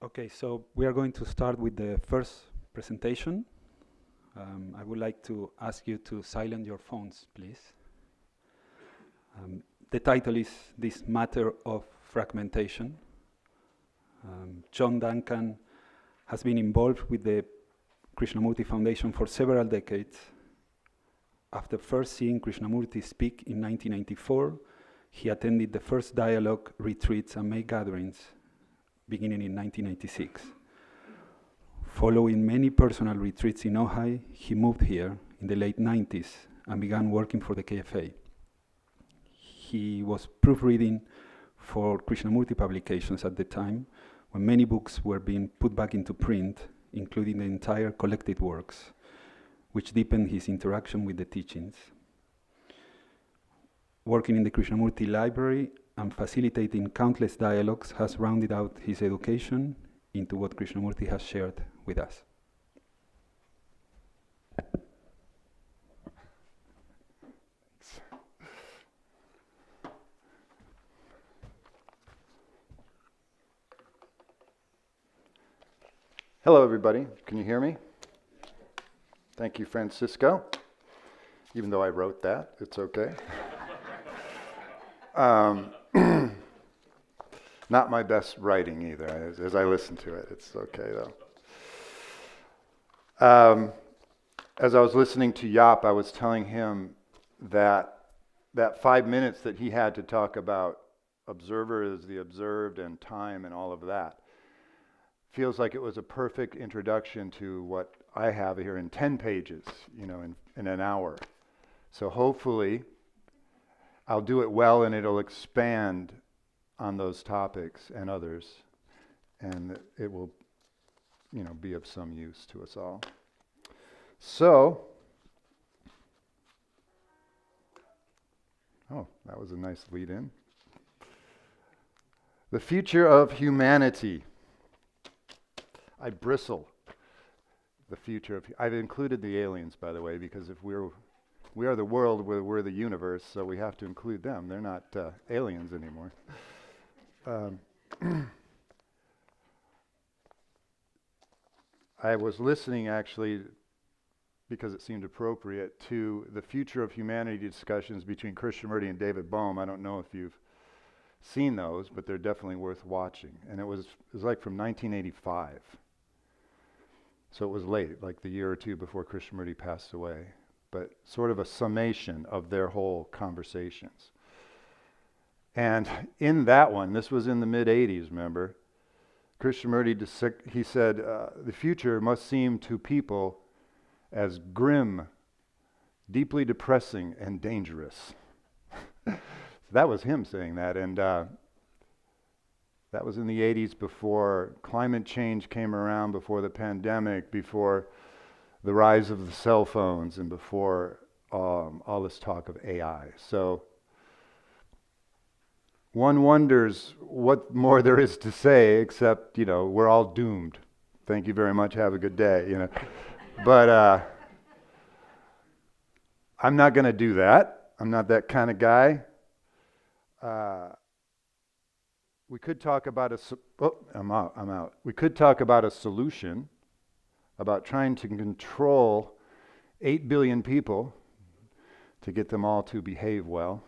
Okay, so we are going to start with the first presentation. I would like to ask you to silence your phones, please. The title is This Matter of Fragmentation. John Duncan has been involved with the Krishnamurti Foundation for several decades. After first seeing Krishnamurti speak in 1994, he attended the first dialogue retreats and May gatherings beginning in 1986. Following many personal retreats in Ojai, he moved here in the late 90s and began working for the KFA. He was proofreading for Krishnamurti publications at the time when many books were being put back into print, including the entire collected works, which deepened his interaction with the teachings. Working in the Krishnamurti library and facilitating countless dialogues has rounded out his education into what Krishnamurti has shared with us. Hello, everybody. Can you hear me? Thank you, Francisco. Even though I wrote that, it's okay. Not my best writing either, as I listen to it. It's okay, though. As I was listening to Yap, I was telling him that 5 minutes that he had to talk about observer as the observed and time and all of that feels like it was a perfect introduction to what I have here in 10 pages, in an hour. So hopefully I'll do it well and it'll expand on those topics and others, and it will, be of some use to us all. So, that was a nice lead in. The future of humanity. I bristle. The future of, I've included the aliens, by the way, because if we are the world, we're the universe, so we have to include them. They're not aliens anymore. I was listening, actually, because it seemed appropriate, to the future of humanity discussions between Krishnamurti and David Bohm. I don't know if you've seen those, but they're definitely worth watching. And it was like from 1985. So it was late, like the year or two before Krishnamurti passed away. But sort of a summation of their whole conversations. And in that one, this was in the mid-'80s, remember, Krishnamurti, he said, the future must seem to people as grim, deeply depressing, and dangerous. That was him saying that, and that was in the 80s, before climate change came around, before the pandemic, before the rise of the cell phones, and before all this talk of AI. So one wonders what more there is to say, except, we're all doomed. Thank you very much, have a good day, But I'm not going to do that. I'm not that kind of guy. We could talk about I'm out. We could talk about a solution, about trying to control 8 billion people to get them all to behave well.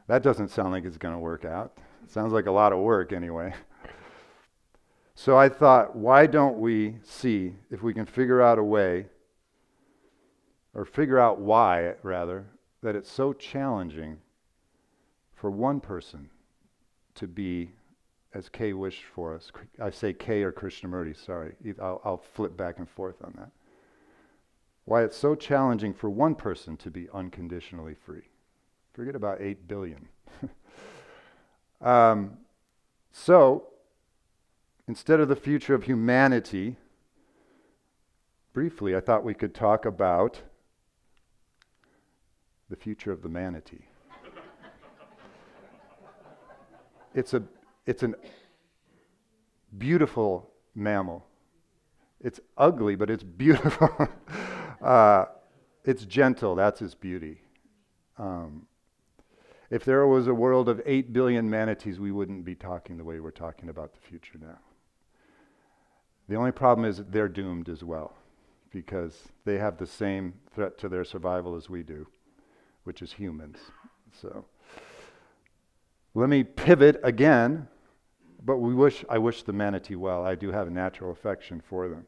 That doesn't sound like it's going to work out. It sounds like a lot of work anyway. So I thought, why don't we see if we can figure out a way, or figure out why, rather, that it's so challenging for one person to be as Kay wished for us. I say Kay or Krishnamurti, sorry. I'll flip back and forth on that. Why it's so challenging for one person to be unconditionally free. Forget about 8 billion. So, instead of the future of humanity, briefly, I thought we could talk about the future of the manatee. It's an beautiful mammal. It's ugly, but it's beautiful. It's gentle, that's its beauty. If there was a world of 8 billion manatees, we wouldn't be talking the way we're talking about the future now. The only problem is that they're doomed as well, because they have the same threat to their survival as we do, which is humans. So let me pivot again, but I wish the manatee well. I do have a natural affection for them.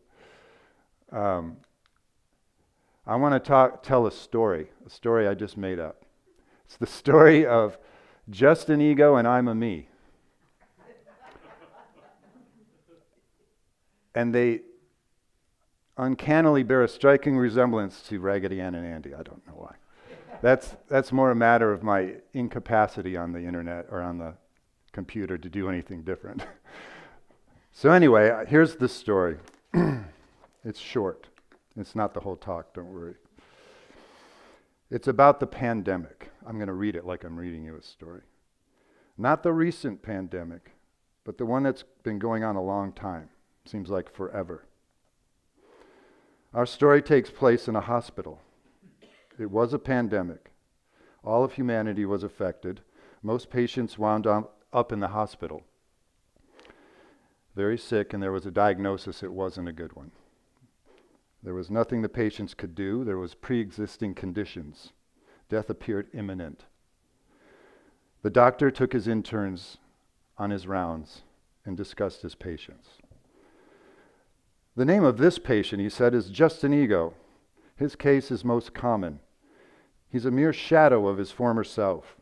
I want to tell a story I just made up. It's the story of just an ego and I'm a me. And they uncannily bear a striking resemblance to Raggedy Ann and Andy. I don't know why. That's more a matter of my incapacity on the internet or on the computer to do anything different. So anyway, here's the story. It's short. It's not the whole talk, don't worry. It's about the pandemic. I'm going to read it like I'm reading you a story. Not the recent pandemic, but the one that's been going on a long time. Seems like forever. Our story takes place in a hospital. It was a pandemic. All of humanity was affected. Most patients wound up in the hospital. Very sick, and there was a diagnosis. It wasn't a good one. There was nothing the patients could do. There was pre-existing conditions. Death appeared imminent. The doctor took his interns on his rounds and discussed his patients. The name of this patient, he said, is just an ego. His case is most common. He's a mere shadow of his former self.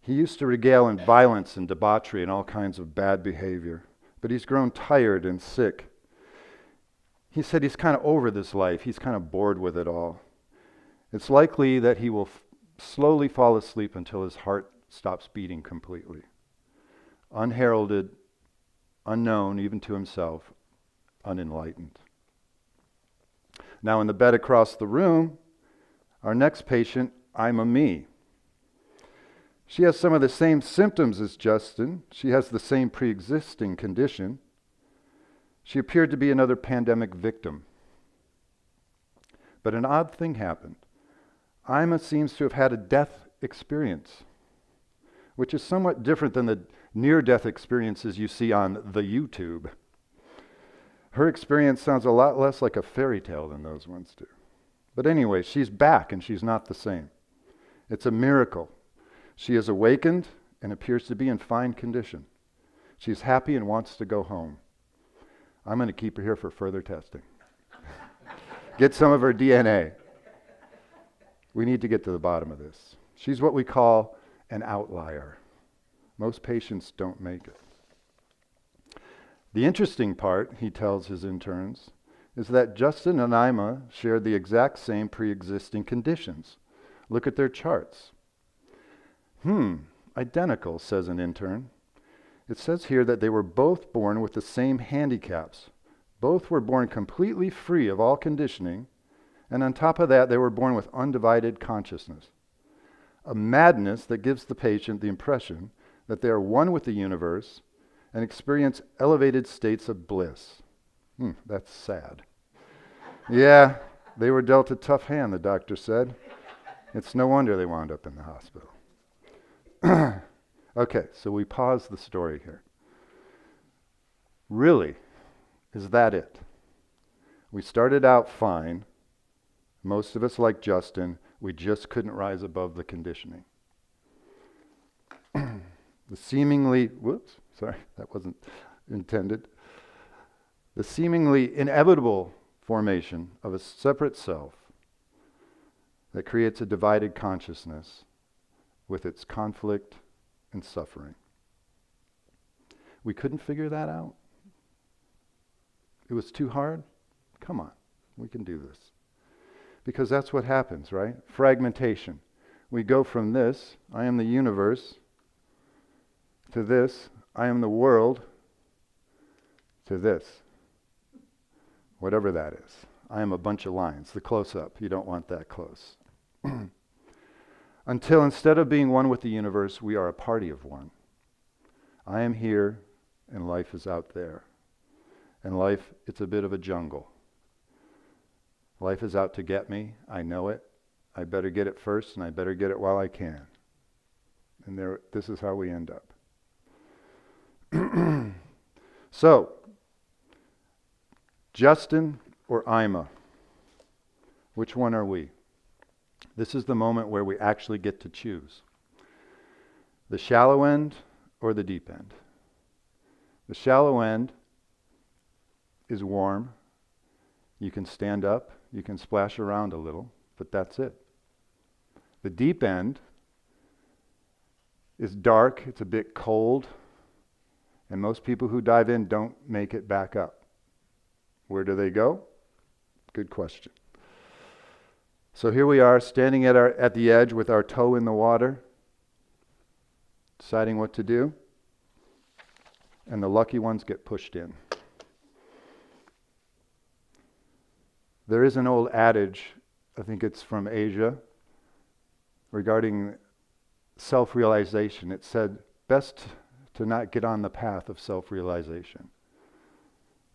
He used to regale in violence and debauchery and all kinds of bad behavior, but he's grown tired and sick. He said he's kind of over this life. He's kind of bored with it all. It's likely that he will slowly fall asleep until his heart stops beating completely. Unheralded, unknown even to himself, unenlightened. Now in the bed across the room, our next patient, I'm a me. She has some of the same symptoms as Justin. She has the same pre-existing condition. She appeared to be another pandemic victim. But an odd thing happened. Ima seems to have had a death experience, which is somewhat different than the near-death experiences you see on the YouTube. Her experience sounds a lot less like a fairy tale than those ones do. But anyway, she's back and she's not the same. It's a miracle. She is awakened and appears to be in fine condition. She's happy and wants to go home. I'm going to keep her here for further testing. Get some of her DNA. We need to get to the bottom of this. She's what we call an outlier. Most patients don't make it. The interesting part, he tells his interns, is that Justin and Ima shared the exact same pre-existing conditions. Look at their charts. Identical, says an intern. It says here that they were both born with the same handicaps. Both were born completely free of all conditioning, and on top of that, they were born with undivided consciousness. A madness that gives the patient the impression that they are one with the universe and experience elevated states of bliss. That's sad. Yeah, they were dealt a tough hand, the doctor said. It's no wonder they wound up in the hospital. Okay, so we pause the story here. Really, is that it? We started out fine. Most of us, like Justin, we just couldn't rise above the conditioning. The seemingly inevitable formation of a separate self that creates a divided consciousness with its conflict and suffering. We couldn't figure that out. It was too hard? Come on, we can do this. Because that's what happens, right? Fragmentation. We go from this, I am the universe, to this, I am the world, to this. Whatever that is. I am a bunch of lines. The close-up, you don't want that close. Until instead of being one with the universe, we are a party of one. I am here, and life is out there. And life, it's a bit of a jungle. Life is out to get me. I know it. I better get it first, and I better get it while I can. And this is how we end up. So, Justin or Ima? Which one are we? This is the moment where we actually get to choose. The shallow end or the deep end? The shallow end is warm. You can stand up, you can splash around a little, but that's it. The deep end is dark, it's a bit cold, and most people who dive in don't make it back up. Where do they go? Good question. So here we are, standing at the edge with our toe in the water, deciding what to do, and the lucky ones get pushed in. There is an old adage, I think it's from Asia, regarding self-realization. It said, best to not get on the path of self-realization,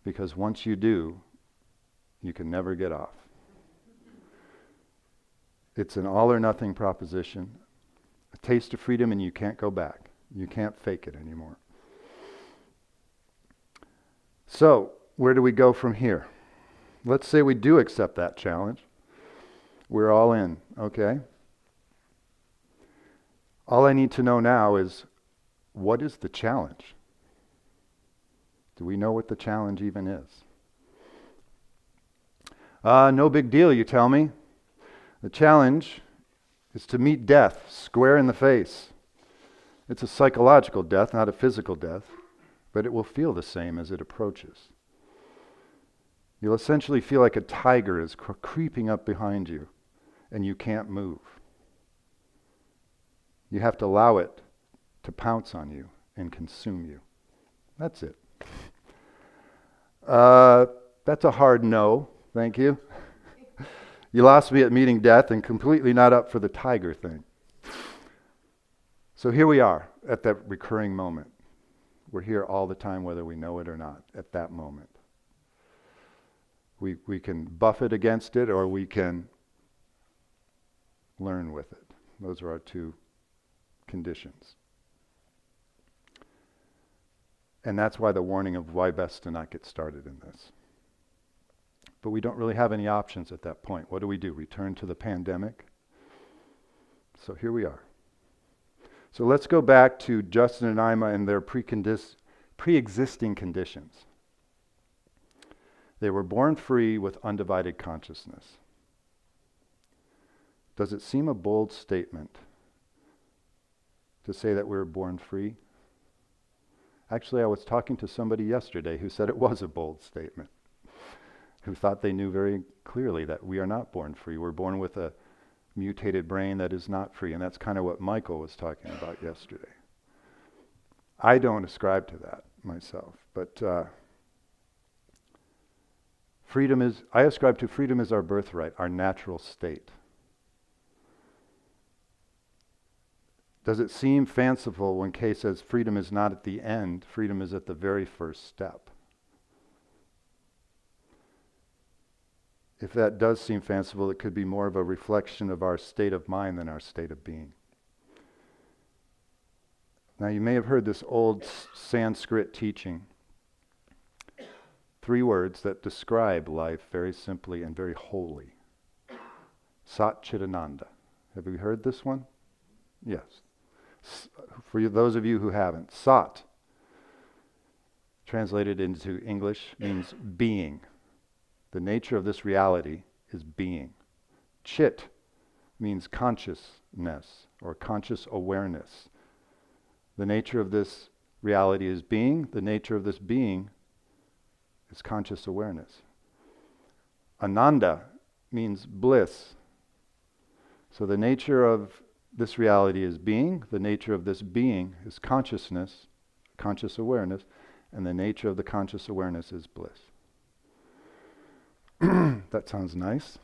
because once you do, you can never get off. It's an all or nothing proposition, a taste of freedom, and you can't go back. You can't fake it anymore. So, where do we go from here? Let's say we do accept that challenge. We're all in, okay? All I need to know now is, what is the challenge? Do we know what the challenge even is? No big deal, you tell me. The challenge is to meet death square in the face. It's a psychological death, not a physical death, but it will feel the same as it approaches. You'll essentially feel like a tiger is creeping up behind you, and you can't move. You have to allow it to pounce on you and consume you. That's it. That's a hard no, thank you. You lost me at meeting death and completely not up for the tiger thing. So here we are at that recurring moment. We're here all the time whether we know it or not at that moment. We can buffet against it or we can learn with it. Those are our two conditions. And that's why the warning of why best to not get started in this. But we don't really have any options at that point. What do? Return to the pandemic? So here we are. So let's go back to Justin and Ima and their pre-existing conditions. They were born free with undivided consciousness. Does it seem a bold statement to say that we were born free? Actually, I was talking to somebody yesterday who said it was a bold statement, who thought they knew very clearly that we are not born free. We're born with a mutated brain that is not free, and that's kind of what Michael was talking about yesterday. I don't ascribe to that myself, but I ascribe to freedom as our birthright, our natural state. Does it seem fanciful when Kay says freedom is not at the end, freedom is at the very first step? If that does seem fanciful, it could be more of a reflection of our state of mind than our state of being. Now you may have heard this old Sanskrit teaching. 3 words that describe life very simply and very wholly. Sat Chidananda. Have you heard this one? Yes. For those of you who haven't, Sat, translated into English, means being. The nature of this reality is being. Chit means consciousness or conscious awareness. The nature of this reality is being. The nature of this being is conscious awareness. Ananda means bliss. So the nature of this reality is being. The nature of this being is consciousness, conscious awareness, and the nature of the conscious awareness is bliss. That sounds nice.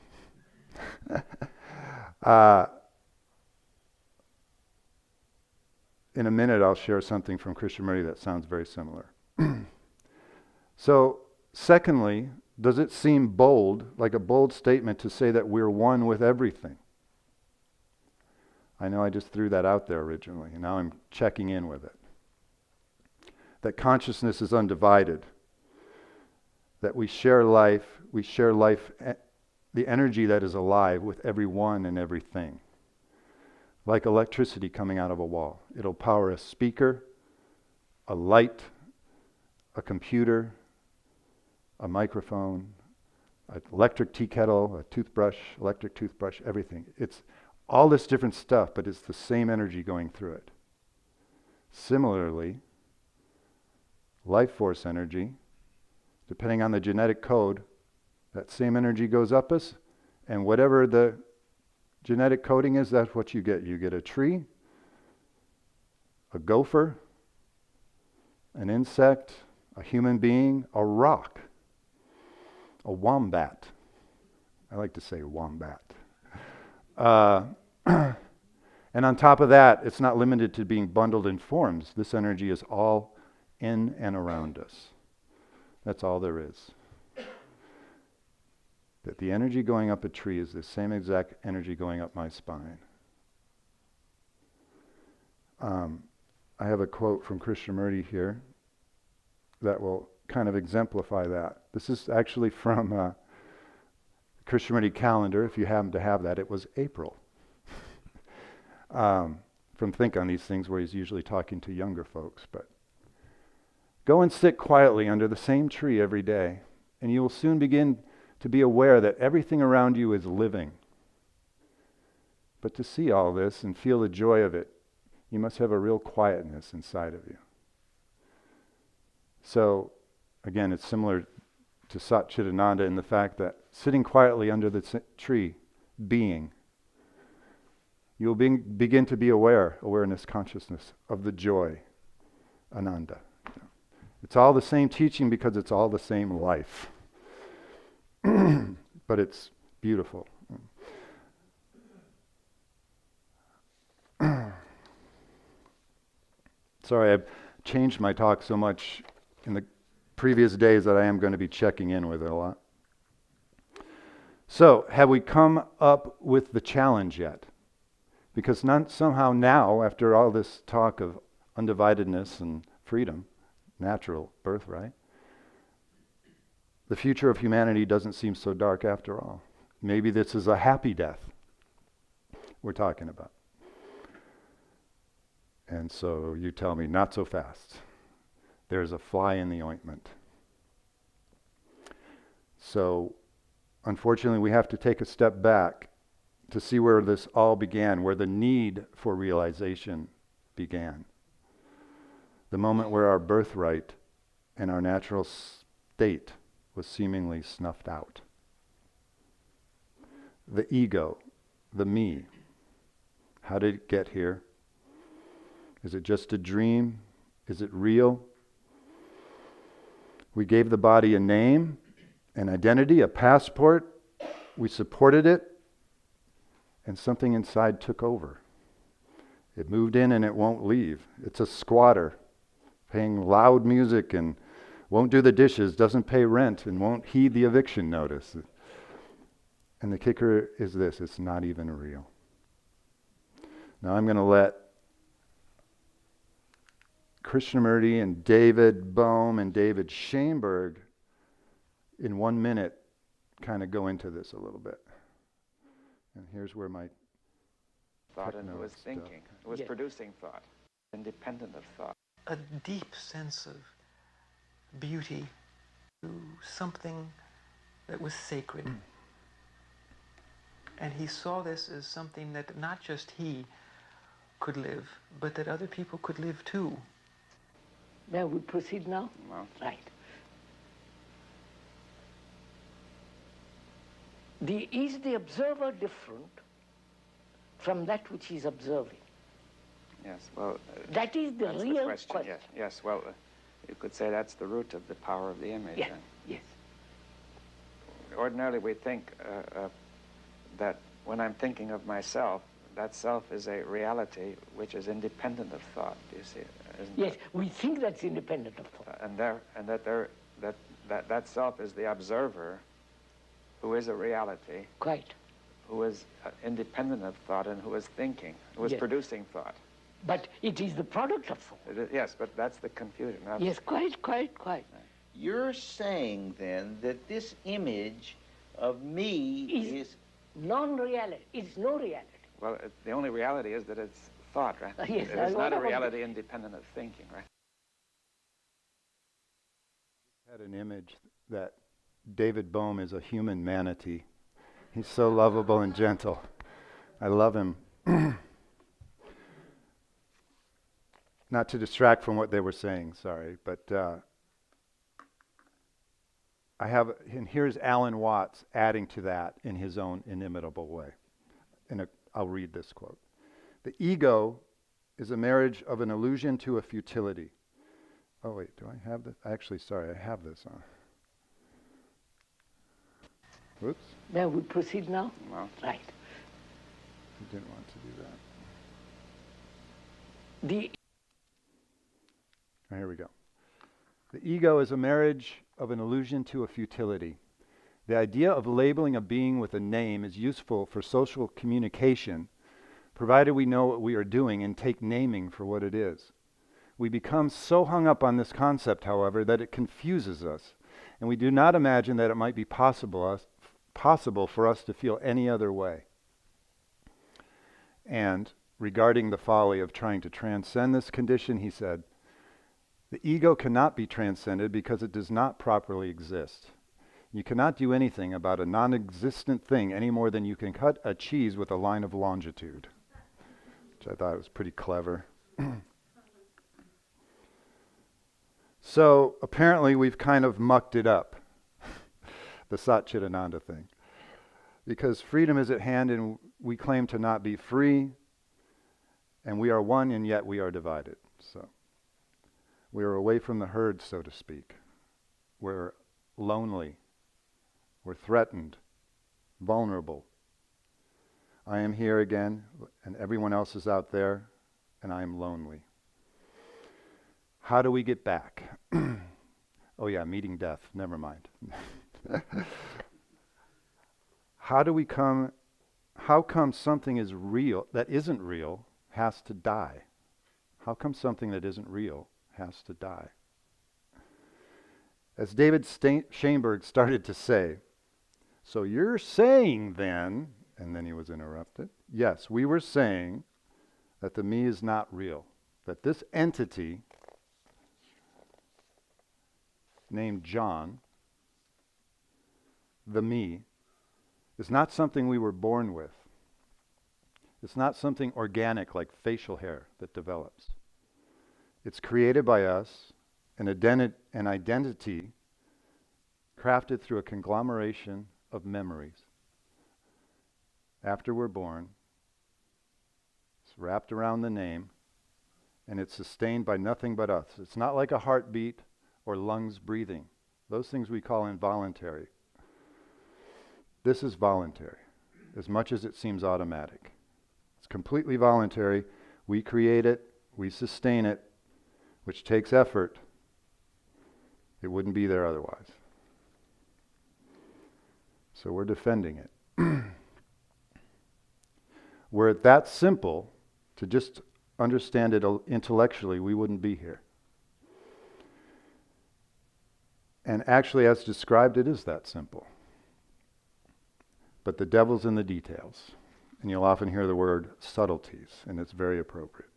In a minute, I'll share something from Krishnamurti that sounds very similar. So, secondly, does it seem bold, like a bold statement to say that we're one with everything? I know I just threw that out there originally, and now I'm checking in with it. That consciousness is undivided. that we share life, the energy that is alive with everyone and everything. Like electricity coming out of a wall. It'll power a speaker, a light, a computer, a microphone, an electric tea kettle, a toothbrush, electric toothbrush, everything. It's all this different stuff, but it's the same energy going through it. Similarly, life force energy, depending on the genetic code, that same energy goes up us, and whatever the genetic coding is, that's what you get. You get a tree, a gopher, an insect, a human being, a rock, a wombat. I like to say wombat. And on top of that, it's not limited to being bundled in forms. This energy is all in and around us. That's all there is. That the energy going up a tree is the same exact energy going up my spine. I have a quote from Krishnamurti here that will kind of exemplify that. This is actually from Krishnamurti calendar, if you happen to have that. It was April. From Think on These Things, where he's usually talking to younger folks. But go and sit quietly under the same tree every day, and you will soon begin to be aware that everything around you is living. But to see all this and feel the joy of it, you must have a real quietness inside of you. So, again, it's similar to Sat Chidananda in the fact that sitting quietly under the tree, being, you'll begin to be awareness, consciousness of the joy, Ananda. It's all the same teaching because it's all the same life. But it's beautiful. Sorry, I've changed my talk so much in the previous days that I am going to be checking in with it a lot. So, have we come up with the challenge yet? Because somehow now, after all this talk of undividedness and freedom, natural birthright, the future of humanity doesn't seem so dark after all. Maybe this is a happy death we're talking about. And so you tell me, not so fast. There's a fly in the ointment. So, unfortunately, we have to take a step back to see where this all began, where the need for realization began. The moment where our birthright and our natural state was seemingly snuffed out. The ego, the me. How did it get here? Is it just a dream? Is it real? We gave the body a name, an identity, a passport. We supported it, and something inside took over. It moved in and it won't leave. It's a squatter, paying loud music and won't do the dishes, doesn't pay rent, and won't heed the eviction notice. And the kicker is this, it's not even real. Now I'm going to let Krishnamurti and David Bohm and David Schoenberg in 1 minute kind of go into this a little bit. And here's where my thought and was thinking. It was producing thought, independent of thought. A deep sense of beauty to something that was sacred. And he saw this as something that not just he could live, but that other people could live too. May we proceed now? Well, right. Is the observer different from that which he is observing? yes, well... that is the that's real the question. Yes, well, you could say that's the root of the power of the image. Yes, yes. Ordinarily we think that when I'm thinking of myself, that self is a reality which is independent of thought, do you see? Yes, we think that's independent of thought. That self is the observer who is a reality, Quite. who is independent of thought and who is thinking, who is Yes. producing thought. But it is the product of thought. Yes, but that's the confusion. Yes, quite. You're saying then that this image of me is non-reality. It's no reality. Well, the only reality is that it's thought, right? Yes, It is I not a know. reality independent of thinking, right? Had an image that David Bohm is a human manatee. He's so lovable and gentle. I love him. Not to distract from what they were saying, sorry, but I have, and here's Alan Watts adding to that in his own inimitable way. And I'll read this quote. The ego is a marriage of an illusion to a futility. Oh wait, do I have this? Actually, sorry, I have this on. Whoops. Now we proceed now? Well, Right. I didn't want to do that. The Here we go. The ego is a marriage of an illusion to a futility. The idea of labeling a being with a name is useful for social communication, provided we know what we are doing and take naming for what it is. We become so hung up on this concept, however, that it confuses us, and we do not imagine that it might be possible for us to feel any other way. And regarding the folly of trying to transcend this condition, he said, the ego cannot be transcended because it does not properly exist. You cannot do anything about a non-existent thing any more than you can cut a cheese with a line of longitude, which I thought was pretty clever. So apparently we've kind of mucked it up, the Satchitananda thing. Because freedom is at hand and we claim to not be free, and we are one and yet we are divided. So we are away from the herd, so to speak. We're lonely. We're threatened, vulnerable. I am here again, and everyone else is out there, and I am lonely. How do we get back? Oh yeah, meeting death, never mind. How come something is real, that isn't real, has to die? How come something that isn't real has to die? As David Schoenberg started to say, so you're saying then, and then he was interrupted, yes, we were saying that the me is not real, that this entity named John, the me, is not something we were born with. It's not something organic like facial hair that develops. It's created by us, an identity crafted through a conglomeration of memories. After we're born, it's wrapped around the name, and it's sustained by nothing but us. It's not like a heartbeat or lungs breathing. Those things we call involuntary. This is voluntary, as much as it seems automatic. It's completely voluntary. We create it, we sustain it, which takes effort. It wouldn't be there otherwise. So we're defending it. Were it that simple to just understand it intellectually, we wouldn't be here. And actually, as described, it is that simple. But the devil's in the details. And you'll often hear the word subtleties, and it's very appropriate.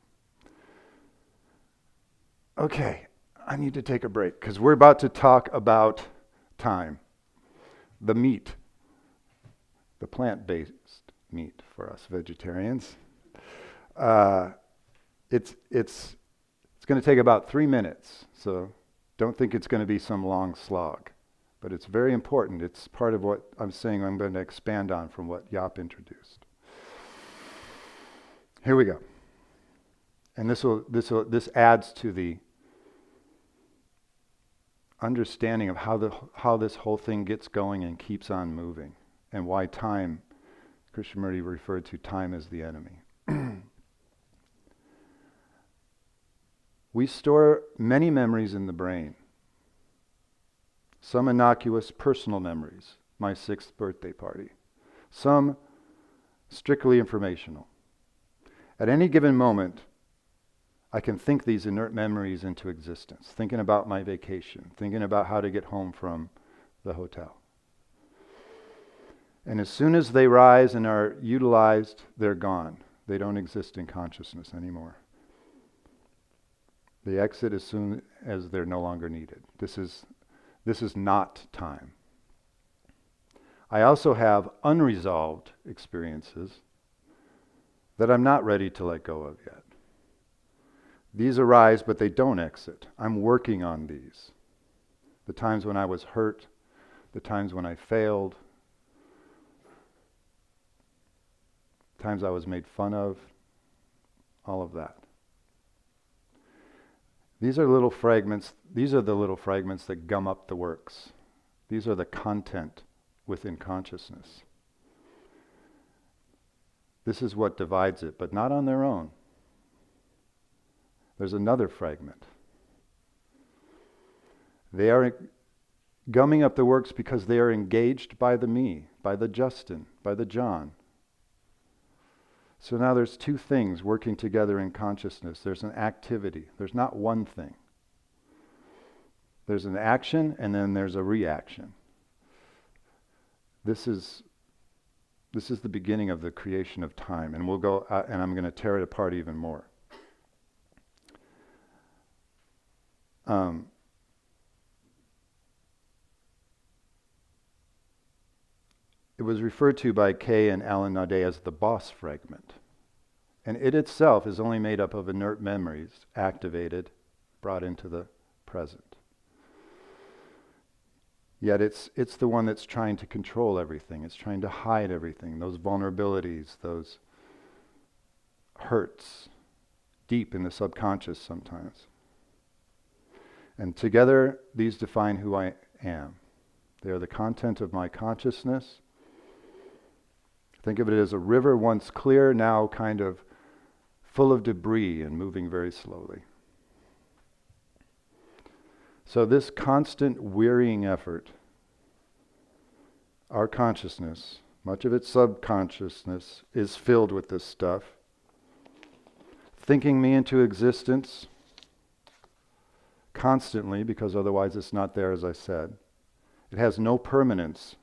Okay, I need to take a break, because we're about to talk about time. The meat. The plant-based meat for us vegetarians. It's going to take about 3 minutes, so don't think it's going to be some long slog. But it's very important. It's part of what I'm saying I'm going to expand on from what Jaap introduced. Here we go. And this adds to the understanding of how this whole thing gets going and keeps on moving, and why time, Krishnamurti referred to time as the enemy. We store many memories in the brain. Some innocuous personal memories, my 6th birthday party. Some strictly informational. At any given moment, I can think these inert memories into existence, thinking about my vacation, thinking about how to get home from the hotel. And as soon as they rise and are utilized, they're gone. They don't exist in consciousness anymore. They exit as soon as they're no longer needed. This is not time. I also have unresolved experiences that I'm not ready to let go of yet. These arise, but they don't exit. I'm working on these. The times when I was hurt, the times when I failed, times I was made fun of, all of that. These are little fragments. These are the little fragments that gum up the works. These are the content within consciousness. This is what divides it, but not on their own. There's another fragment. They are gumming up the works because they are engaged by the me, by the Justin, by the John. So now there's two things working together in consciousness. There's an activity. There's not one thing. There's an action and then there's a reaction. This is the beginning of the creation of time, and we'll go and I'm going to tear it apart even more. It was referred to by Kay and Alan Naudet as the boss fragment. And it itself is only made up of inert memories, activated, brought into the present. Yet it's the one that's trying to control everything. It's trying to hide everything, those vulnerabilities, those hurts, deep in the subconscious sometimes. And together, these define who I am. They are the content of my consciousness. Think of it as a river once clear, now kind of full of debris and moving very slowly. So this constant wearying effort, our consciousness, much of its subconsciousness, is filled with this stuff, thinking me into existence constantly, because otherwise it's not there, as I said. It has no permanence.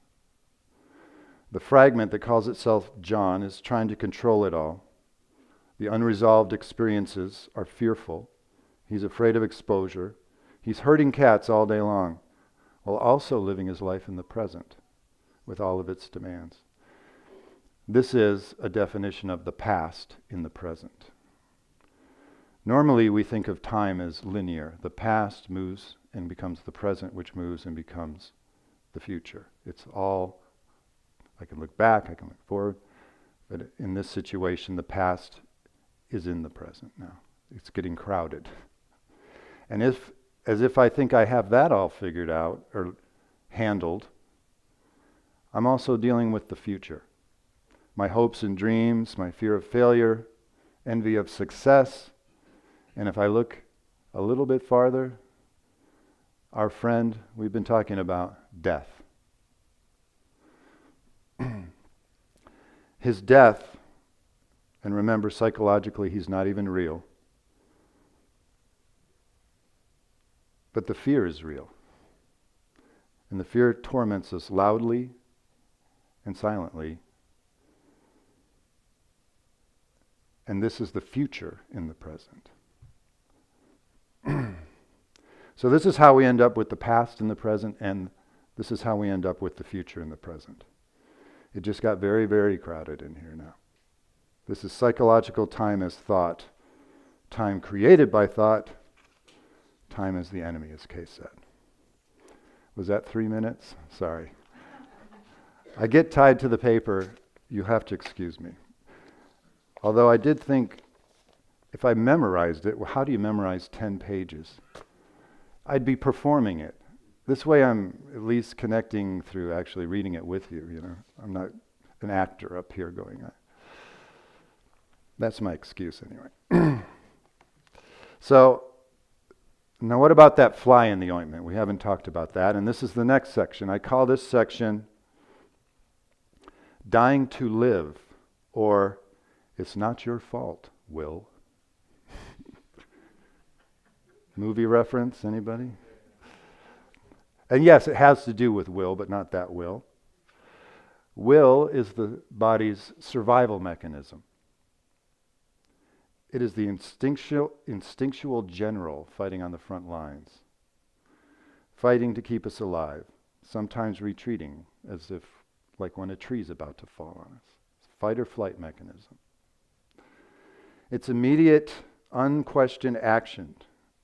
The fragment that calls itself John is trying to control it all. The unresolved experiences are fearful. He's afraid of exposure. He's herding cats all day long, while also living his life in the present, with all of its demands. This is a definition of the past in the present. Normally we think of time as linear. The past moves and becomes the present, which moves and becomes the future. It's all, I can look back, I can look forward, but in this situation the past is in the present now. It's getting crowded. And as if I think I have that all figured out or handled, I'm also dealing with the future. My hopes and dreams, my fear of failure, envy of success, and if I look a little bit farther, our friend we've been talking about, death. His death, and remember psychologically he's not even real, but the fear is real. And the fear torments us loudly and silently. And this is the future in the present. So this is how we end up with the past in the present, and this is how we end up with the future in the present. It just got very, very crowded in here now. This is psychological time as thought. Time created by thought. Time is the enemy, as Kay said. Was that 3 minutes? Sorry. I get tied to the paper. You have to excuse me. Although I did think, if I memorized it, well, how do you memorize 10 pages? I'd be performing it. This way I'm at least connecting through actually reading it with you, you know. I'm not an actor up here going, that's my excuse anyway. So, now what about that fly in the ointment? We haven't talked about that, and this is the next section. I call this section Dying to Live, or It's Not Your Fault, Will. Movie reference, anybody? And yes, it has to do with will, but not that will. Will is the body's survival mechanism. It is the instinctual general fighting on the front lines, fighting to keep us alive, sometimes retreating as if like when a tree's about to fall on us. Fight or flight mechanism. It's immediate, unquestioned action.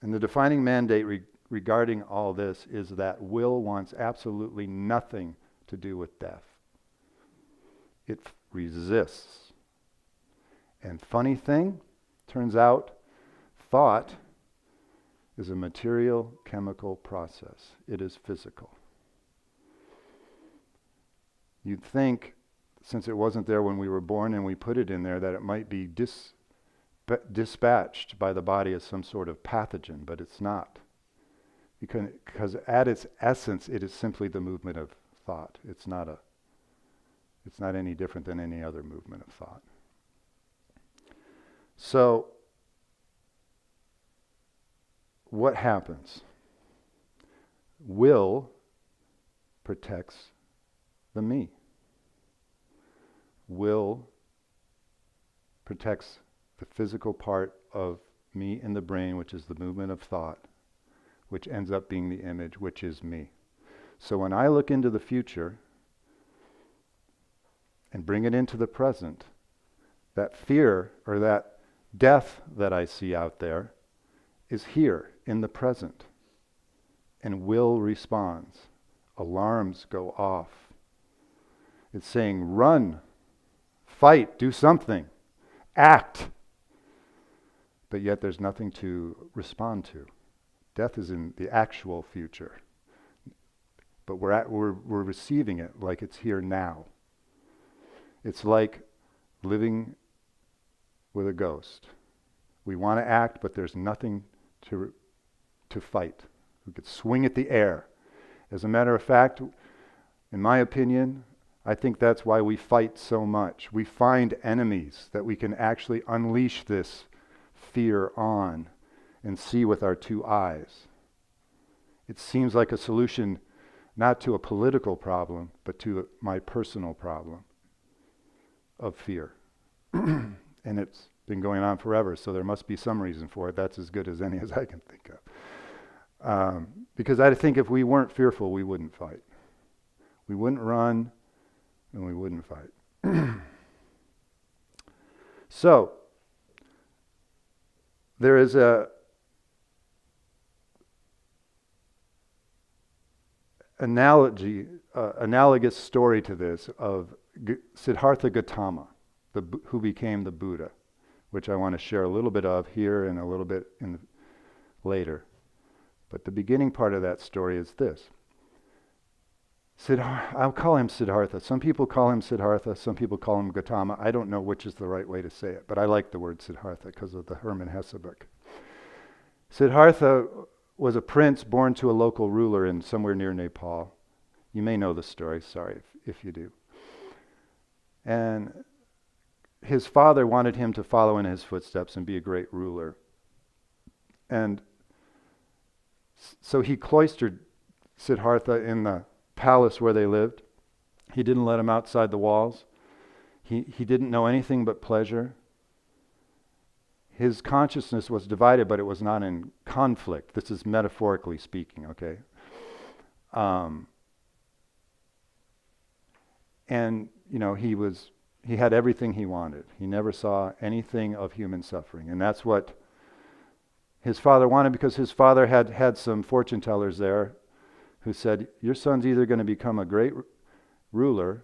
And the defining mandate regarding all this is that will wants absolutely nothing to do with death. It resists. And funny thing, turns out thought is a material chemical process. It is physical. You'd think, since it wasn't there when we were born and we put it in there, that it might be dispatched by the body as some sort of pathogen, but it's not. Because at its essence, it is simply the movement of thought. It's not any different than any other movement of thought. So, what happens? Will protects the me. Will protects the physical part of me in the brain, which is the movement of thought, which ends up being the image, which is me. So when I look into the future and bring it into the present, that fear or that death that I see out there is here in the present. And will responds. Alarms go off. It's saying, run, fight, do something, act. But yet there's nothing to respond to. Death is in the actual future. But we're receiving it like it's here now. It's like living with a ghost. We want to act, but there's nothing to fight. We could swing at the air. As a matter of fact, in my opinion, I think that's why we fight so much. We find enemies that we can actually unleash this fear on and see with our two eyes. It seems like a solution not to a political problem, but to my personal problem of fear. And it's been going on forever, so there must be some reason for it. That's as good as any as I can think of. Because I think if we weren't fearful, we wouldn't fight. We wouldn't run, and we wouldn't fight. So, there is analogous story to this of Siddhartha Gautama, who became the Buddha, which I want to share a little bit of here and a little bit later. But the beginning part of that story is this. I'll call him Siddhartha. Some people call him Siddhartha, some people call him Gautama. I don't know which is the right way to say it, but I like the word Siddhartha because of the Hermann Hesse book. Siddhartha was a prince born to a local ruler in somewhere near Nepal. You may know the story, sorry if you do. And his father wanted him to follow in his footsteps and be a great ruler. And so he cloistered Siddhartha in the palace where they lived. He didn't let him outside the walls. He didn't know anything but pleasure. His consciousness was divided, but it was not in conflict. This is metaphorically speaking, okay? And, he had everything he wanted. He never saw anything of human suffering. And that's what his father wanted, because his father had some fortune tellers there who said, your son's either going to become a great ruler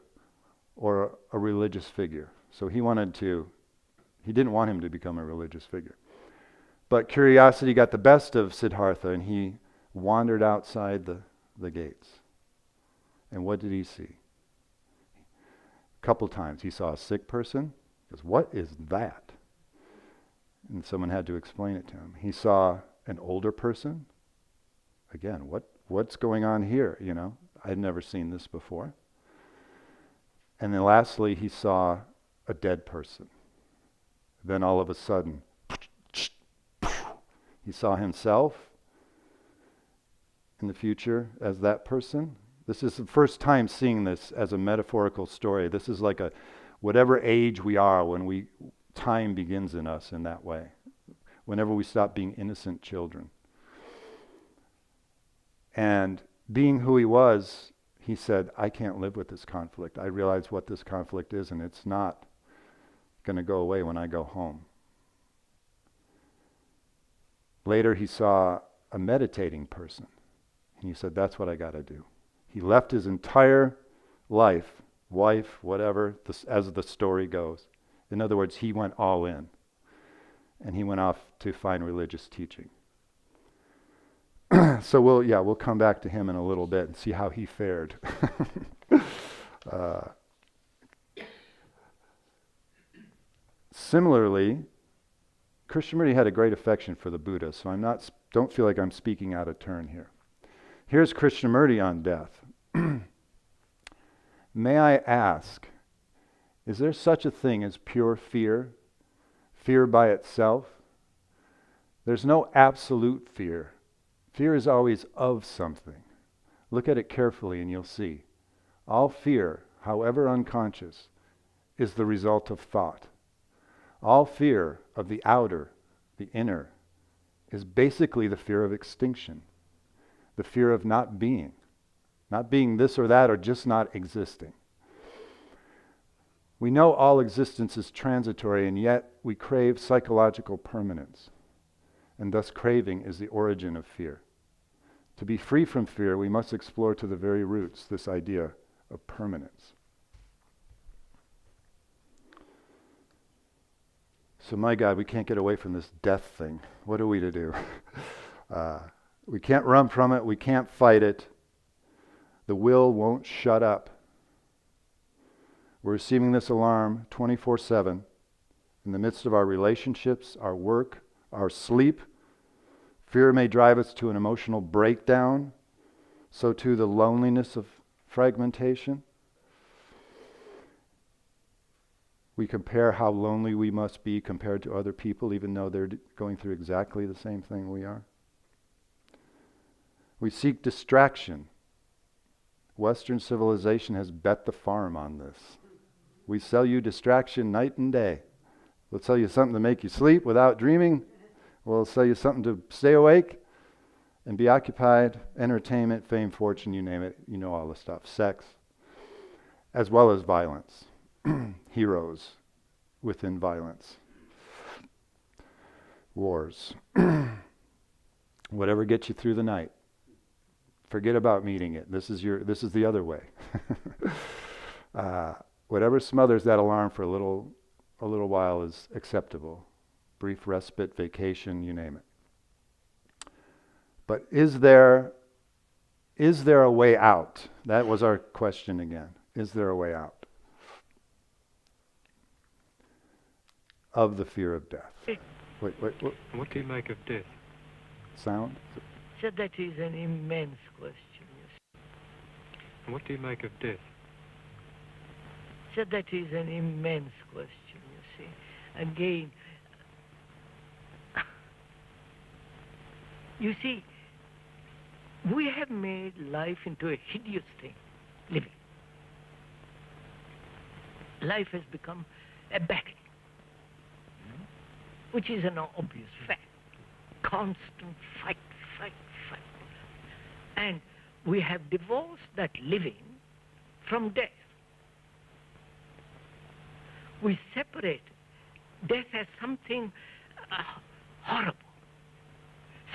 or a religious figure. So he didn't want him to become a religious figure. But curiosity got the best of Siddhartha, and he wandered outside the gates. And what did he see? A couple times he saw a sick person. He goes, what is that? And someone had to explain it to him. He saw an older person. Again, what's going on here? I'd never seen this before. And then lastly, he saw a dead person. Then all of a sudden, he saw himself in the future as that person. This is the first time seeing this as a metaphorical story. This is like a whatever age we are when time begins in us in that way. Whenever we stop being innocent children. And being who he was, he said, I can't live with this conflict. I realize what this conflict is, and it's not going to go away when I go home. Later he saw a meditating person, and he said, that's what I got to do. He left his entire life, wife, whatever, as the story goes. In other words, he went all in, and he went off to find religious teaching. So we'll come back to him in a little bit and see how he fared. Similarly, Krishnamurti had a great affection for the Buddha, so don't feel like I'm speaking out of turn here. Here's Krishnamurti on death. May I ask, is there such a thing as pure fear? Fear by itself? There's no absolute fear. Fear is always of something. Look at it carefully and you'll see. All fear, however unconscious, is the result of thought. All fear of the outer, the inner, is basically the fear of extinction. The fear of not being this or that, or just not existing. We know all existence is transitory, and yet we crave psychological permanence. And thus craving is the origin of fear. To be free from fear, we must explore to the very roots this idea of permanence. So my God, we can't get away from this death thing. What are we to do? We can't run from it. We can't fight it. The will won't shut up. We're receiving this alarm 24/7 in the midst of our relationships, our work, our sleep. Fear may drive us to an emotional breakdown. So too the loneliness of fragmentation. We compare how lonely we must be compared to other people, even though they're going through exactly the same thing we are. We seek distraction. Western civilization has bet the farm on this. We sell you distraction night and day. We'll sell you something to make you sleep without dreaming. We'll sell you something to stay awake and be occupied. Entertainment, fame, fortune, you name it. You know all the stuff. Sex, as well as violence. Heroes within violence. Wars. Whatever gets you through the night. Forget about meeting it. This is the other way. Whatever smothers that alarm for a little while is acceptable. Brief respite, vacation, you name it. But is there a way out? That was our question again. Is there a way out of the fear of death? Wait. What do you make of death? Sound? So that is an immense question, you see. And what do you make of death? So that is an immense question, you see. Again, you see, we have made life into a hideous thing, living. Life has become a battle, which is an obvious fact. Constant fight. And we have divorced that living from death. We separate death as something horrible,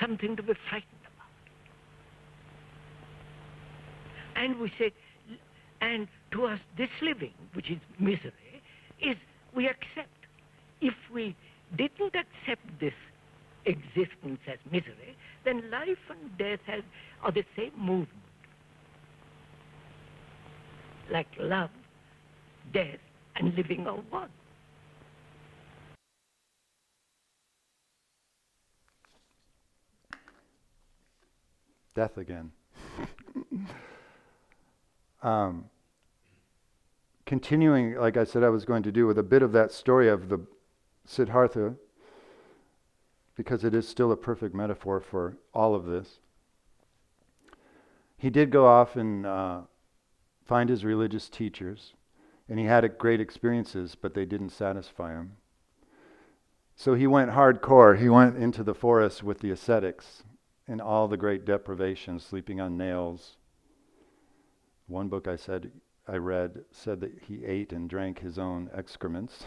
something to be frightened about. And we say, and to us this living, which is misery, is we accept. If we didn't accept this existence as misery, then life and death are the same movement. Like love, death, and living are one. Death again. Continuing, like I said I was going to do, with a bit of that story of the Siddhartha, because it is still a perfect metaphor for all of this. He did go off and find his religious teachers, and he had great experiences, but they didn't satisfy him. So he went hardcore. He went into the forest with the ascetics and all the great deprivations, sleeping on nails. One book I read said that he ate and drank his own excrements,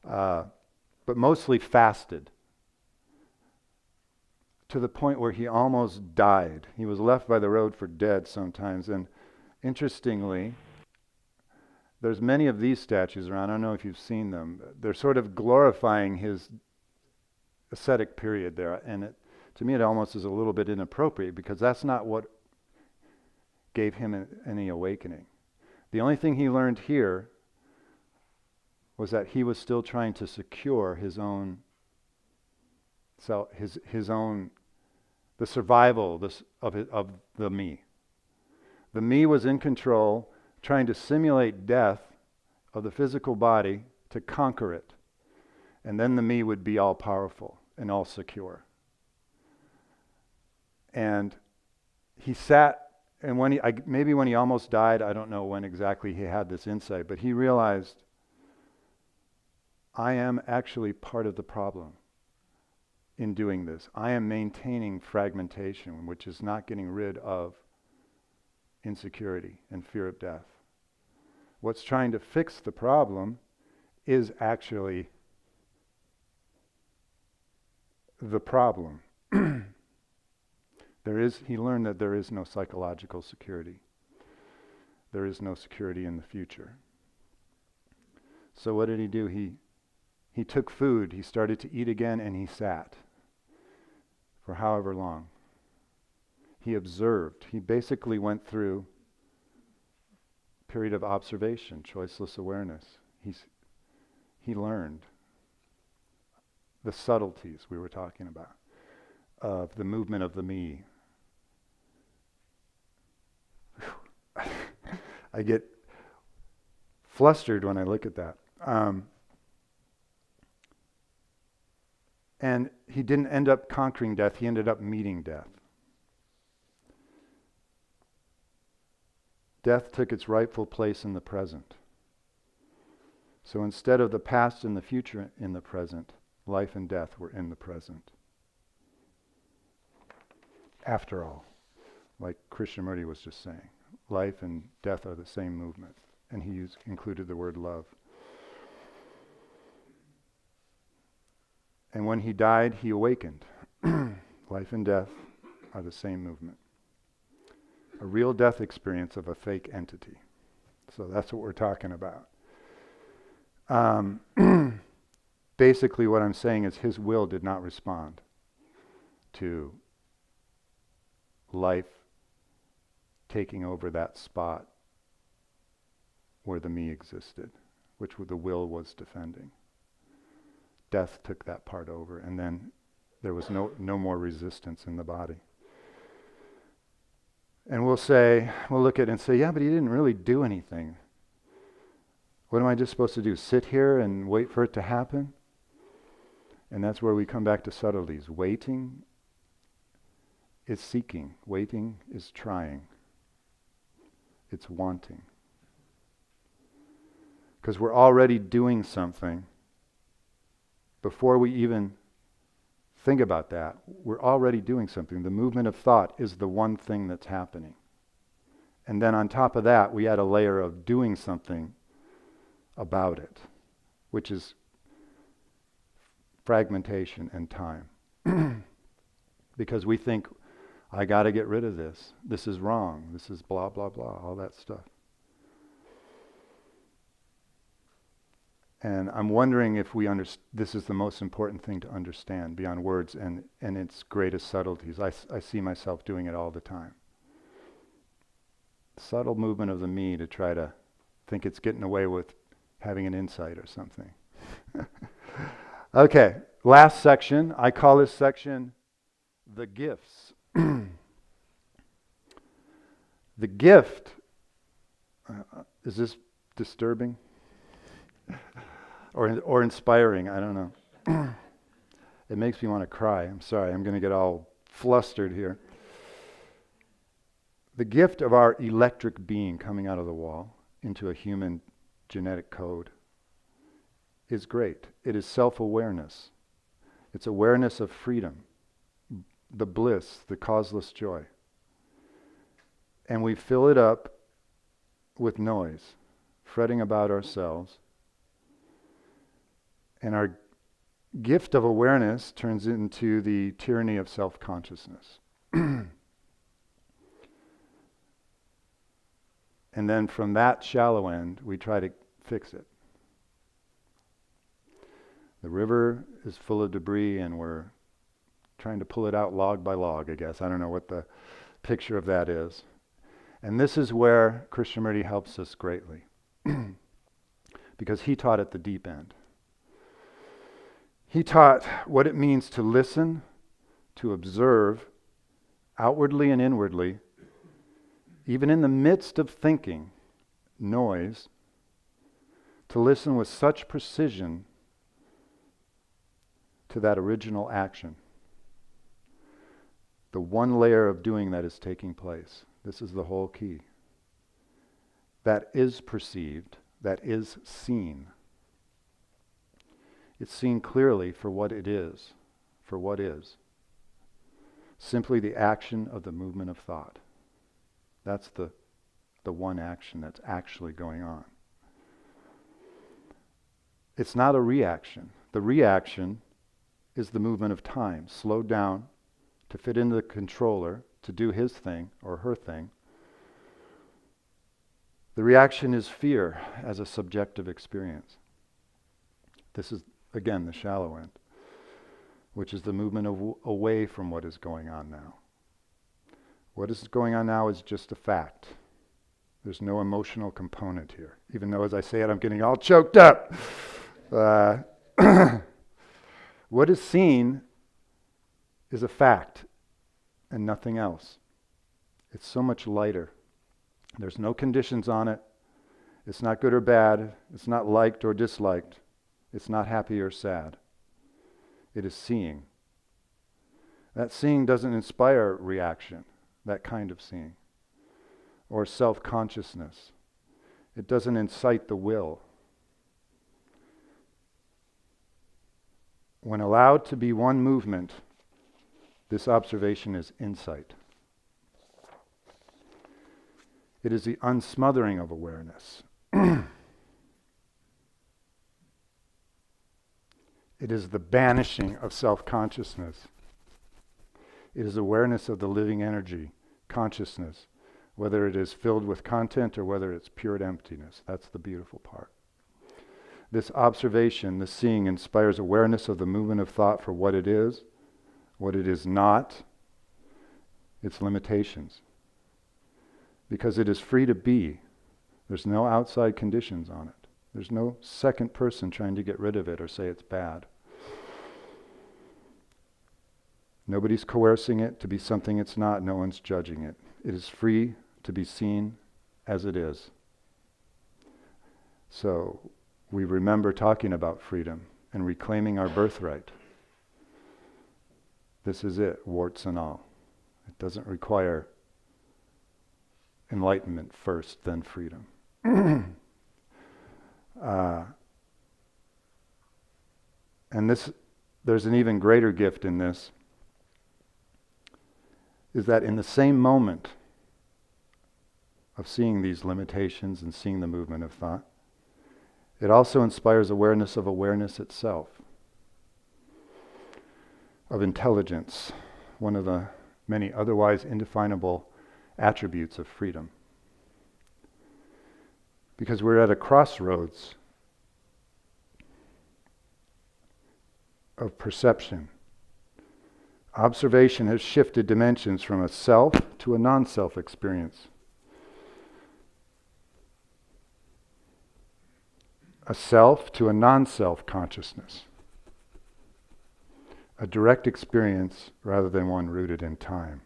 but mostly fasted, to the point where he almost died. He was left by the road for dead sometimes. And interestingly, there's many of these statues around. I don't know if you've seen them. They're sort of glorifying his ascetic period there. And to me, it almost is a little bit inappropriate, because that's not what gave him any awakening. The only thing he learned here was that he was still trying to secure his own the survival of the me. The me was in control, trying to simulate death of the physical body to conquer it. And then the me would be all powerful and all secure. And he sat, and maybe when he almost died, I don't know when exactly he had this insight, but he realized, I am actually part of the problem in doing this. I am maintaining fragmentation, which is not getting rid of insecurity and fear of death. What's trying to fix the problem is actually the problem. He learned that there is no psychological security. There is no security in the future. So what did he do? He took food, he started to eat again, and he sat for however long. He observed. He basically went through a period of observation, choiceless awareness. He learned the subtleties we were talking about of the movement of the me. I get flustered when I look at that. And he didn't end up conquering death, he ended up meeting death. Death took its rightful place in the present. So instead of the past and the future in the present, life and death were in the present. After all, like Krishnamurti was just saying, life and death are the same movement. And he included the word love. And when he died, he awakened. Life and death are the same movement. A real death experience of a fake entity. So that's what we're talking about. Basically what I'm saying is his will did not respond to life taking over that spot where the me existed, which the will was defending. Death took that part over, and then there was no more resistance in the body. And we'll look at it and say, yeah, but he didn't really do anything. What am I just supposed to do? Sit here and wait for it to happen? And that's where we come back to subtleties. Waiting is seeking. Waiting is trying. It's wanting. Because we're already doing something. Before we even think about that, we're already doing something. The movement of thought is the one thing that's happening. And then on top of that, we add a layer of doing something about it, which is fragmentation and time. Because we think, I got to get rid of this. This is wrong. This is blah, blah, blah, all that stuff. And I'm wondering if this is the most important thing to understand beyond words and its greatest subtleties. I see myself doing it all the time. Subtle movement of the me to try to think it's getting away with having an insight or something. Okay, last section. I call this section the gifts. The gift, is this disturbing? Or inspiring, I don't know. It makes me want to cry. I'm sorry, I'm going to get all flustered here. The gift of our electric being coming out of the wall into a human genetic code is great. It is self-awareness. It's awareness of freedom, the bliss, the causeless joy. And we fill it up with noise, fretting about ourselves. And our gift of awareness turns into the tyranny of self-consciousness. And then from that shallow end, we try to fix it. The river is full of debris and we're trying to pull it out log by log, I guess. I don't know what the picture of that is. And this is where Krishnamurti helps us greatly. Because he taught at the deep end. He taught what it means to listen, to observe, outwardly and inwardly, even in the midst of thinking, noise, to listen with such precision to that original action. The one layer of doing that is taking place. This is the whole key. That is perceived, that is seen. It's seen clearly for what it is, for what is. Simply the action of the movement of thought. That's the one action that's actually going on. It's not a reaction. The reaction is the movement of time, slowed down to fit into the controller, to do his thing or her thing. The reaction is fear as a subjective experience. This is, again, the shallow end, which is the movement away from what is going on now. What is going on now is just a fact. There's no emotional component here. Even though as I say it, I'm getting all choked up. What is seen is a fact and nothing else. It's so much lighter. There's no conditions on it. It's not good or bad. It's not liked or disliked. It's not happy or sad. It is seeing. That seeing doesn't inspire reaction. That kind of seeing, or self-consciousness. It doesn't incite the will. When allowed to be one movement, this observation is insight. It is the unsmothering of awareness. It is the banishing of self-consciousness. It is awareness of the living energy, consciousness, whether it is filled with content or whether it's pure emptiness. That's the beautiful part. This observation, this seeing, inspires awareness of the movement of thought for what it is not, its limitations. Because it is free to be. There's no outside conditions on it. There's no second person trying to get rid of it or say it's bad. Nobody's coercing it to be something it's not. No one's judging it. It is free to be seen as it is. So we remember talking about freedom and reclaiming our birthright. This is it, warts and all. It doesn't require enlightenment first, then freedom. And there's an even greater gift in this, is that in the same moment of seeing these limitations and seeing the movement of thought, it also inspires awareness of awareness itself, of intelligence, one of the many otherwise indefinable attributes of freedom. Because we're at a crossroads of perception. Observation has shifted dimensions from a self to a non-self experience. A self to a non-self consciousness. A direct experience rather than one rooted in time.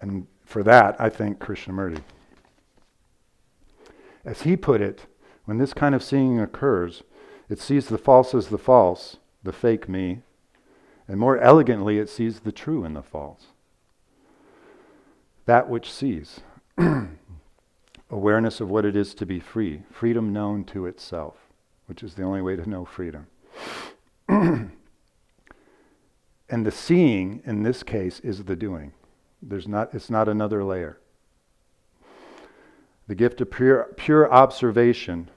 And for that, I thank Krishnamurti. As he put it, when this kind of seeing occurs, it sees the false as the false, the fake me, And more elegantly, it sees the true in the false. That which sees. Awareness of what it is to be free. Freedom known to itself, which is the only way to know freedom. And the seeing, in this case, is the doing. It's not another layer. The gift of pure observation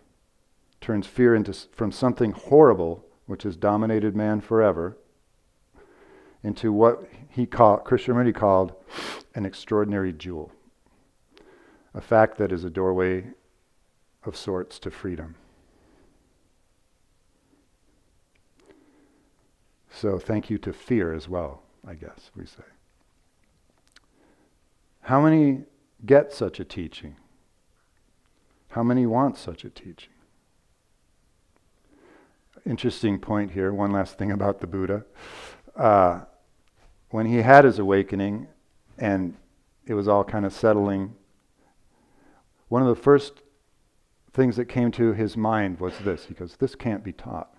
turns fear from something horrible, which has dominated man forever, into what Krishnamurti called an extraordinary jewel. A fact that is a doorway of sorts to freedom. So thank you to fear as well, I guess we say. How many get such a teaching? How many want such a teaching? Interesting point here, one last thing about the Buddha. When he had his awakening and it was all kind of settling, one of the first things that came to his mind was this. He goes, this can't be taught.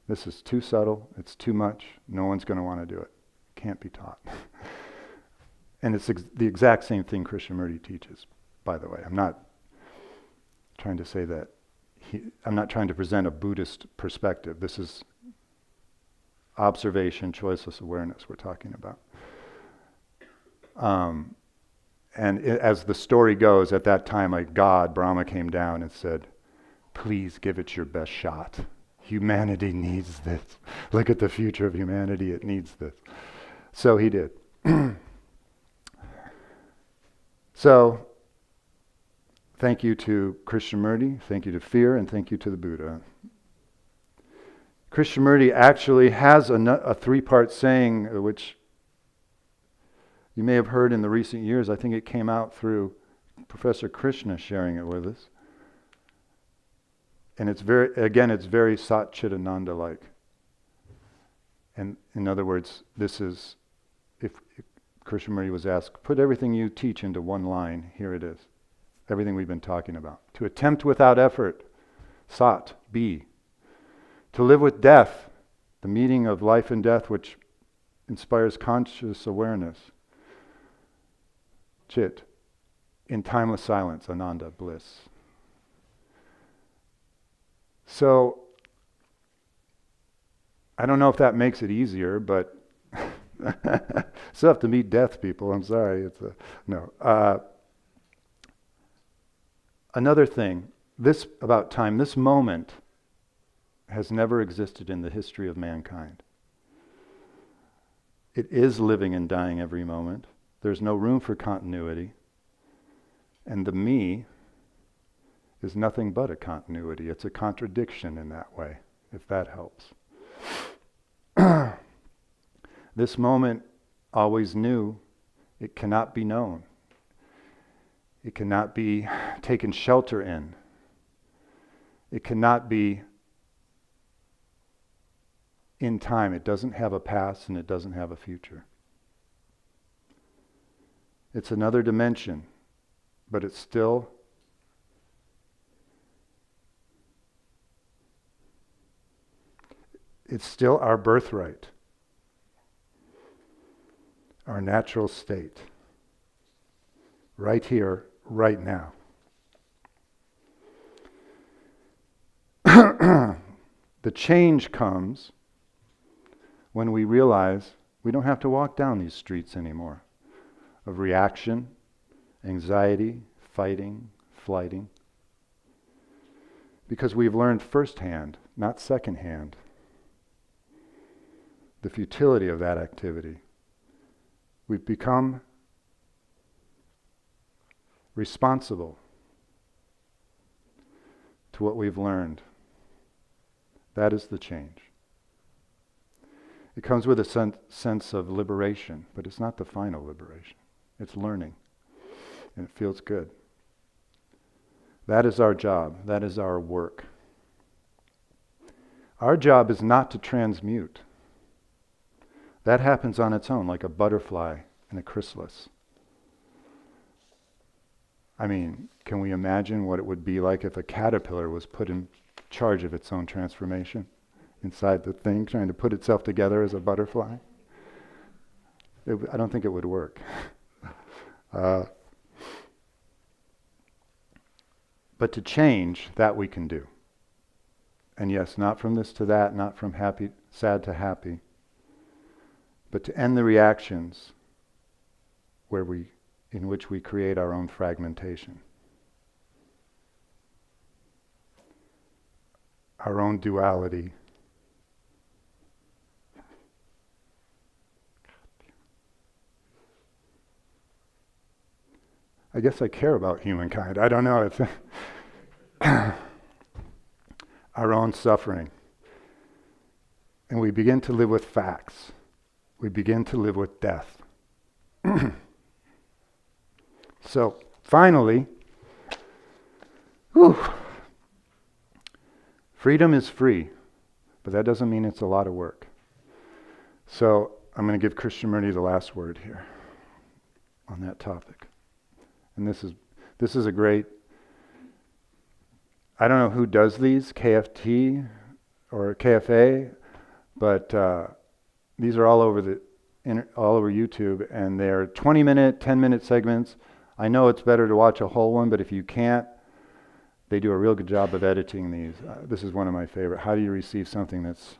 This is too subtle, it's too much, no one's going to want to do it. Can't be taught. And it's the exact same thing Krishnamurti teaches, by the way. I'm not trying to say that, I'm not trying to present a Buddhist perspective. This is observation, choiceless awareness we're talking about. As the story goes, at that time, like God, Brahma came down and said, please give it your best shot. Humanity needs this. Look at the future of humanity, it needs this. So he did. So, thank you to Krishnamurti, thank you to fear, and thank you to the Buddha. Krishnamurti actually has a three-part saying, which you may have heard in the recent years. I think it came out through Professor Krishna sharing it with us. And it's very Sat Chidananda-like. And in other words, this is, if Krishnamurti was asked, put everything you teach into one line, here it is. Everything we've been talking about. To attempt without effort, Sat, be. To live with death, the meeting of life and death which inspires conscious awareness. Chit, in timeless silence, Ananda, bliss. So, I don't know if that makes it easier, but still have to meet death, people. I'm sorry. Another thing, this about time, this moment has never existed in the history of mankind. It is living and dying every moment. There's no room for continuity. And the me is nothing but a continuity. It's a contradiction in that way, if that helps. This moment always knew it cannot be known. It cannot be taken shelter in. It cannot be in time. It doesn't have a past and it doesn't have a future. It's another dimension, but it's still our birthright, our natural state, right here, right now. The change comes when we realize we don't have to walk down these streets anymore of reaction, anxiety, fighting, flighting, because we've learned firsthand, not secondhand, the futility of that activity. We've become responsible to what we've learned. That is the change. It comes with a sense of liberation, but it's not the final liberation. It's learning, and it feels good. That is our job. That is our work. Our job is not to transmute. That happens on its own, like a butterfly in a chrysalis. I mean, can we imagine what it would be like if a caterpillar was put in charge of its own transformation? inside the thing, trying to put itself together as a butterfly. I don't think it would work. But to change, that we can do. And yes, not from this to that, not from happy, sad to happy, but to end the reactions in which we create our own fragmentation, our own duality. I guess I care about humankind. I don't know. It's our own suffering. And we begin to live with facts. We begin to live with death. So, finally, freedom is free, but that doesn't mean it's a lot of work. So, I'm going to give Krishnamurti the last word here on that topic. And this is a great, I don't know who does these, KFT or KFA, but these are all over all over YouTube, and they're 20-minute, 10-minute segments. I know it's better to watch a whole one, but if you can't, they do a real good job of editing these. This is one of my favorite. How do you receive something that's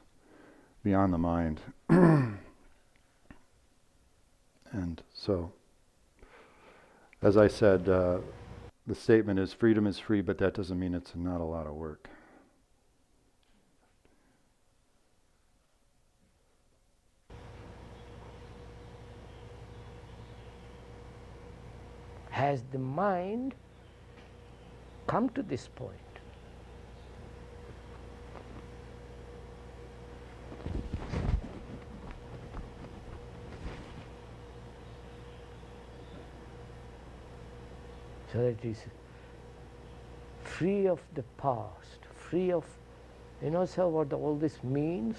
beyond the mind? And so, as I said, the statement is freedom is free, but that doesn't mean it's not a lot of work. Has the mind come to this point? So that it is free of the past, free of, sir, what all this means?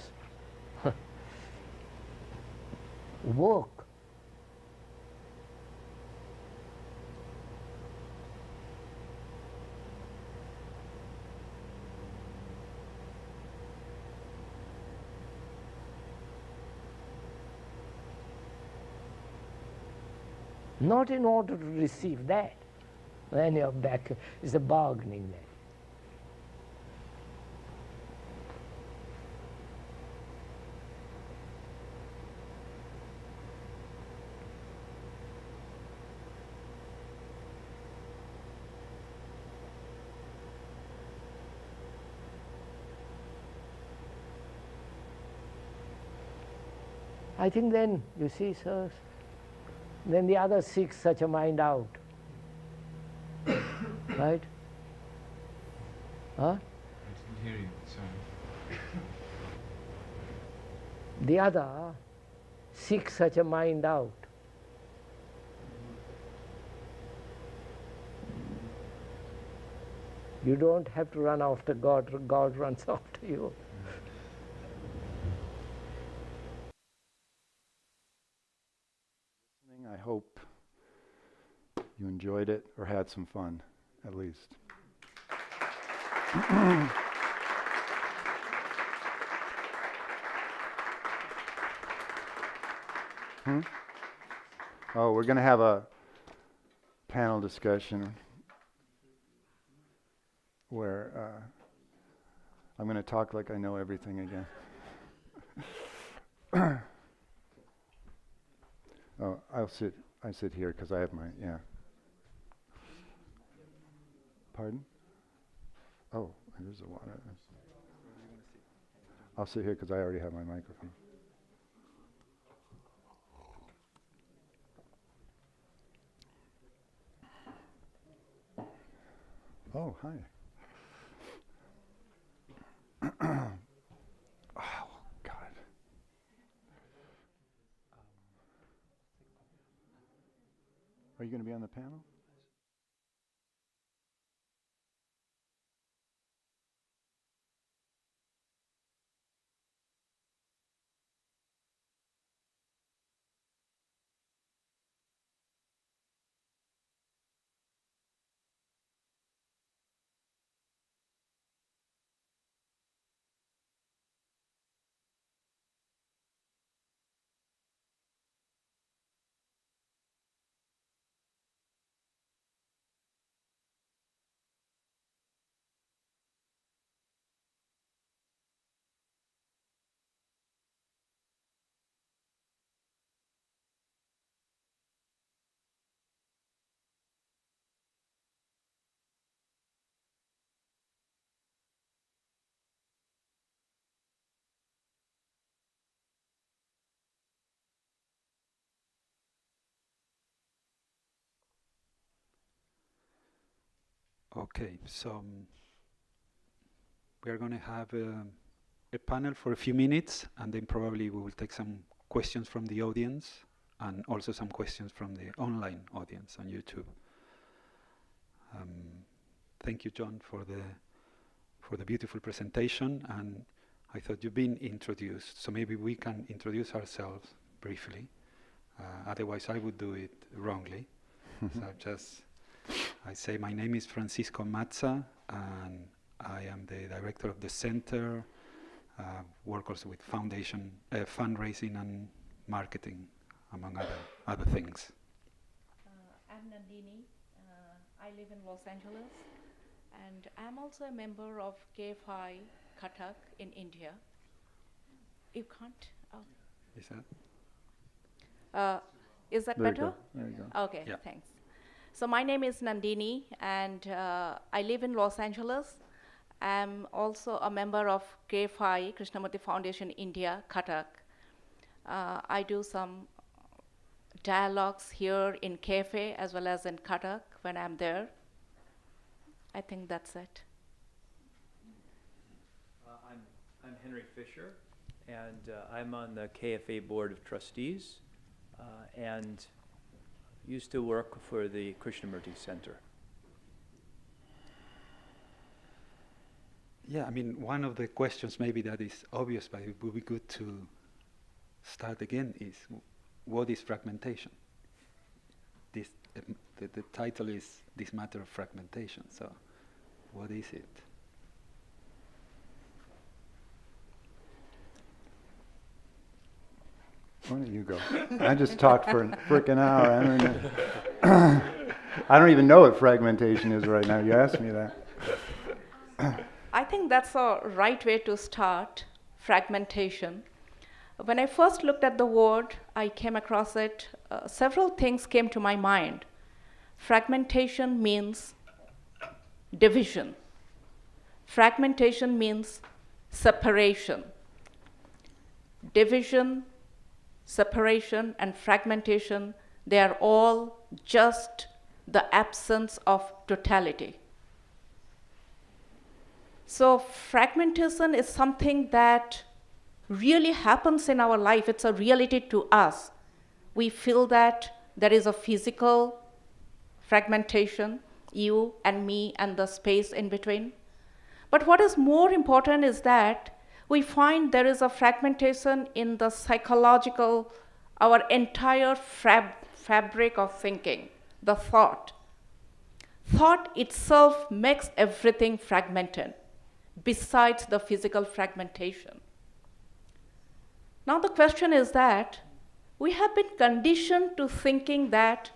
Work. Not in order to receive that. Then you're back, it's a bargaining there. I think then, you see, sirs, then the other seeks such a mind out. Right? Huh? I didn't hear you, sorry. The other seeks such a mind out. You don't have to run after God, God runs after you. I hope you enjoyed it or had some fun, at least. Oh, we're going to have a panel discussion where I'm going to talk like I know everything again. Oh, I sit here because I have my, yeah. Pardon? Oh, there's the water. I'll sit here because I already have my microphone. Oh, hi. Oh, God. Are you going to be on the panel? Okay, so we are going to have a panel for a few minutes, and then probably we will take some questions from the audience and also some questions from the online audience on YouTube. Thank you, John, for the beautiful presentation, and I thought you've been introduced, so maybe we can introduce ourselves briefly. Otherwise, I would do it wrongly. So I say my name is Francisco Mazza, and I am the director of the center, work also with foundation, fundraising and marketing, among other things. I'm Nandini. I live in Los Angeles, and I'm also a member of KFI Kathak in India. You can't? Oh. Is that? Is that There you better? go. There you go. Okay, Yeah. thanks. So my name is Nandini, and I live in Los Angeles. I'm also a member of KFI, Krishnamurti Foundation India, Kathak. I do some dialogues here in KFA as well as in Kathak when I'm there. I think that's it. I'm Henry Fisher, and I'm on the KFA Board of Trustees, and used to work for the Krishnamurti Center. Yeah, I mean, one of the questions maybe that is obvious, but it would be good to start again, is what is fragmentation? This, the title is This Matter of Fragmentation, so what is it? Why don't you go? I just talked for a frickin' hour. I don't even know what fragmentation is right now. You asked me that. I think that's a right way to start, fragmentation. When I first looked at the word, I came across it, several things came to my mind. Fragmentation means division. Fragmentation means separation. Division, separation, and fragmentation, they are all just the absence of totality. So fragmentation is something that really happens in our life. It's a reality to us. We feel that there is a physical fragmentation, you and me and the space in between. But what is more important is that we find there is a fragmentation in the psychological, our entire fabric of thinking, the thought. Thought itself makes everything fragmented, besides the physical fragmentation. Now the question is that we have been conditioned to thinking that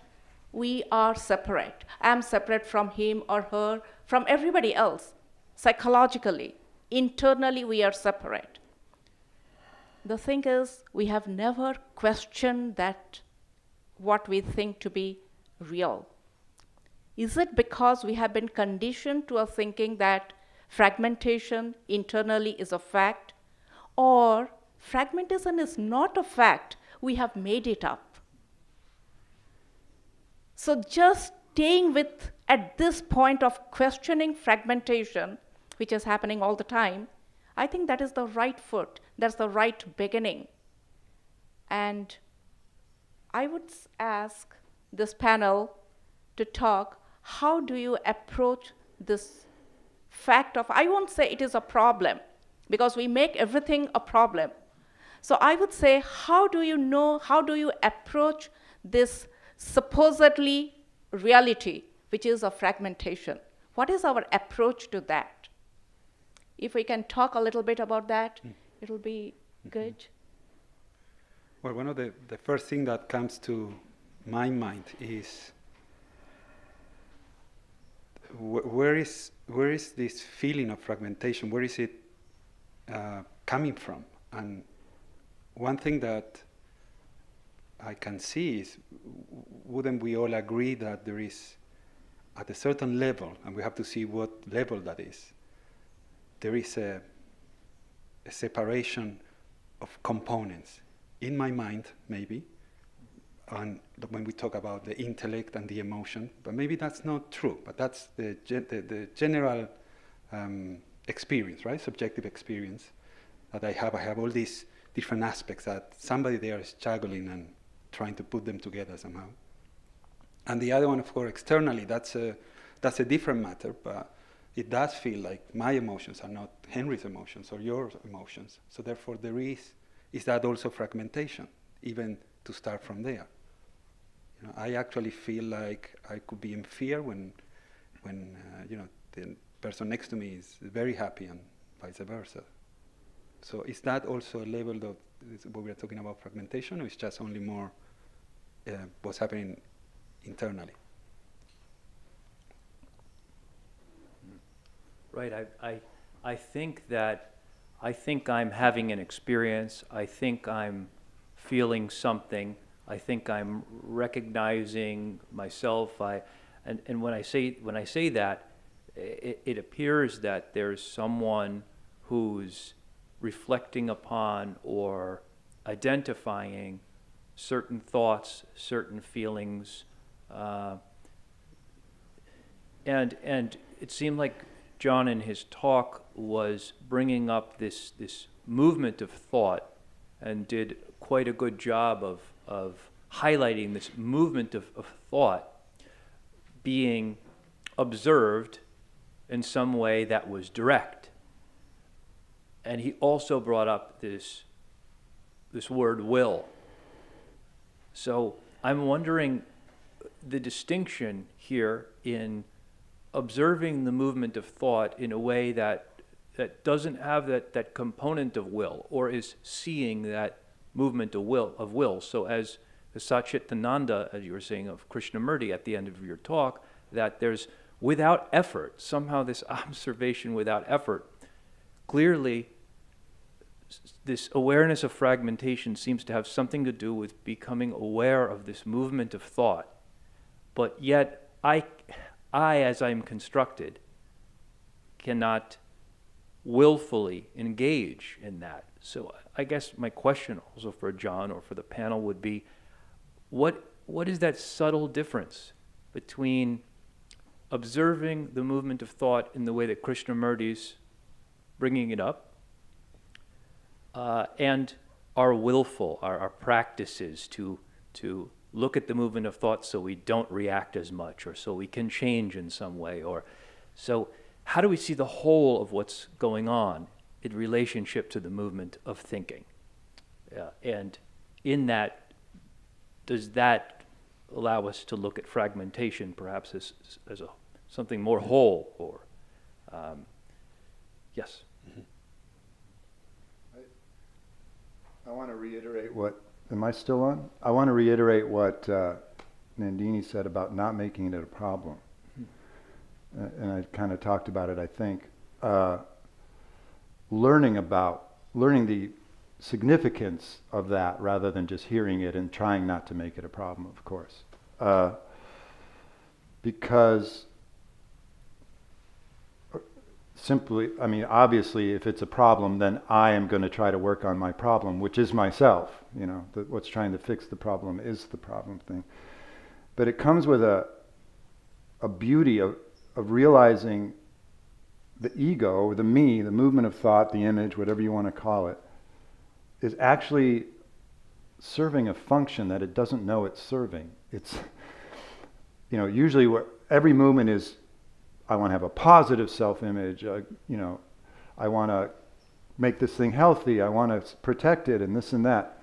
we are separate. I'm separate from him or her, from everybody else, psychologically. Internally, we are separate. The thing is, we have never questioned that what we think to be real. Is it because we have been conditioned to a thinking that fragmentation internally is a fact, or fragmentation is not a fact, we have made it up? So just staying with, at this point of questioning fragmentation, which is happening all the time, I think that is the right foot, that's the right beginning. And I would ask this panel to talk, how do you approach this fact of, I won't say it is a problem, because we make everything a problem. So I would say, how do you approach this supposedly reality, which is a fragmentation? What is our approach to that? If we can talk a little bit about that, it'll be good. Well, one of the first thing that comes to my mind is where is this feeling of fragmentation? Where is it coming from? And one thing that I can see is, wouldn't we all agree that there is, at a certain level, and we have to see what level that is, there is a separation of components. In my mind, maybe, on when we talk about the intellect and the emotion, but maybe that's not true. But that's the general experience, right? Subjective experience that I have. I have all these different aspects that somebody there is juggling and trying to put them together somehow. And the other one, of course, externally, that's a different matter, but it does feel like my emotions are not Henry's emotions or your emotions. So therefore there is that also fragmentation, even to start from there. You know, I actually feel like I could be in fear when the person next to me is very happy and vice versa. So is that also a level of what we are talking about fragmentation, or is just only more what's happening internally? Right. I think I'm having an experience. I think I'm feeling something. I think I'm recognizing myself. And when I say that, it appears that there's someone who's reflecting upon or identifying certain thoughts, certain feelings, and it seemed like John in his talk was bringing up this movement of thought and did quite a good job of highlighting this movement of thought being observed in some way that was direct. And he also brought up this word will. So I'm wondering the distinction here in observing the movement of thought in a way that doesn't have that component of will, or is seeing that movement of will. So as the Satchitananda, as you were saying, of Krishnamurti at the end of your talk, that there's without effort, somehow this observation without effort, clearly this awareness of fragmentation seems to have something to do with becoming aware of this movement of thought. But yet, I as I'm constructed, cannot willfully engage in that. So I guess my question also for John or for the panel would be, what is that subtle difference between observing the movement of thought in the way that Krishnamurti's bringing it up, and our willful, our practices to look at the movement of thought so we don't react as much, or so we can change in some way, or so how do we see the whole of what's going on in relationship to the movement of thinking? And in that, does that allow us to look at fragmentation perhaps as something more whole, or yes? Mm-hmm. I want to reiterate what, am I still on? I want to reiterate what Nandini said about not making it a problem. Mm-hmm. And I kind of talked about it, I think. Learning the significance of that rather than just hearing it and trying not to make it a problem, of course. Because simply, I mean, obviously, if it's a problem, then I am going to try to work on my problem, which is myself. You know, what's trying to fix the problem is the problem thing. But it comes with a beauty of realizing the ego, the me, the movement of thought, the image, whatever you want to call it, is actually serving a function that it doesn't know it's serving. It's, you know, usually every movement is, I want to have a positive self-image, you know, I want to make this thing healthy, I want to protect it, and this and that.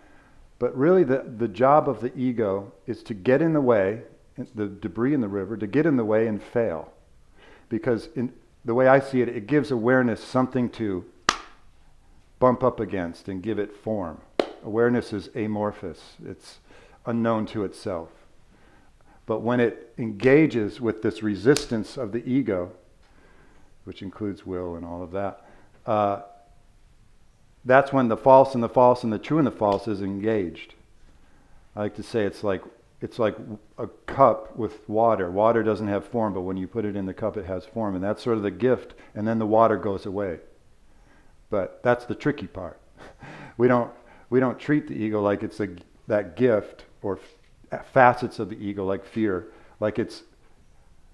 But really the job of the ego is to get in the way, the debris in the river, to get in the way and fail. Because in the way I see it, it gives awareness something to bump up against and give it form. Awareness is amorphous, it's unknown to itself. But when it engages with this resistance of the ego, which includes will and all of that, that's when the false and the false and the true and the false is engaged. I like to say it's like a cup with water. Water doesn't have form, but when you put it in the cup, it has form, and that's sort of the gift. And then the water goes away. But that's the tricky part. We don't treat the ego like it's that gift, or facets of the ego, like fear, like it's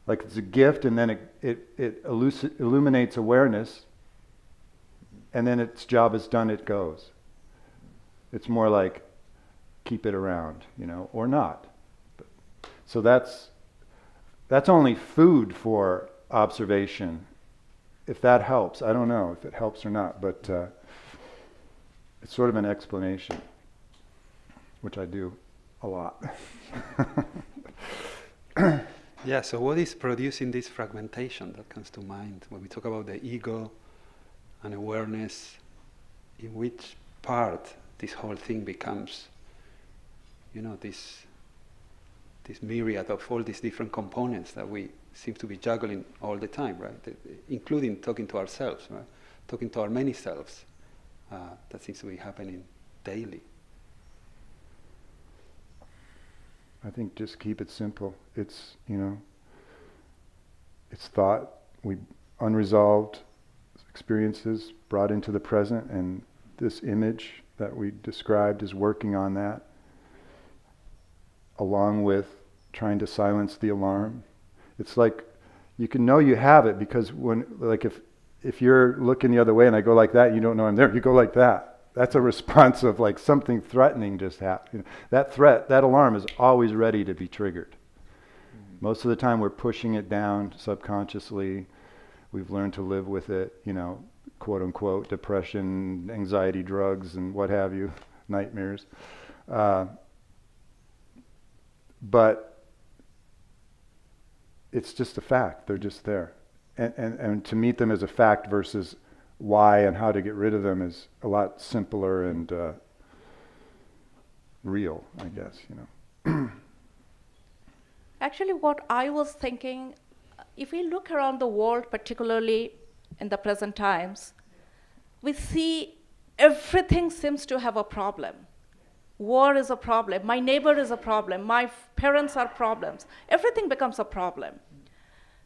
a gift, and then it illuminates awareness, and then its job is done, it goes. It's more like keep it around, or not. So that's only food for observation. If that helps, I don't know if it helps or not, but it's sort of an explanation, which I do a lot. Yeah, so what is producing this fragmentation that comes to mind when we talk about the ego and awareness? In which part this whole thing becomes, this myriad of all these different components that we seem to be juggling all the time, right? Including talking to ourselves, right? Talking to our many selves. That seems to be happening daily. I think just keep it simple. It's, it's thought, unresolved experiences brought into the present, and this image that we described is working on that, along with trying to silence the alarm. It's like you can know you have it because if you're looking the other way and I go like that, you don't know I'm there, you go like that. That's a response of like something threatening just happened. That threat, that alarm is always ready to be triggered. Most of the time we're pushing it down subconsciously. We've learned to live with it, quote unquote, depression, anxiety, drugs, and what have you, nightmares. But it's just a fact. They're just there. And to meet them as a fact versus why and how to get rid of them is a lot simpler and real, I guess, Actually, what I was thinking, if we look around the world, particularly in the present times, we see everything seems to have a problem. War is a problem. My neighbor is a problem. My parents are problems. Everything becomes a problem.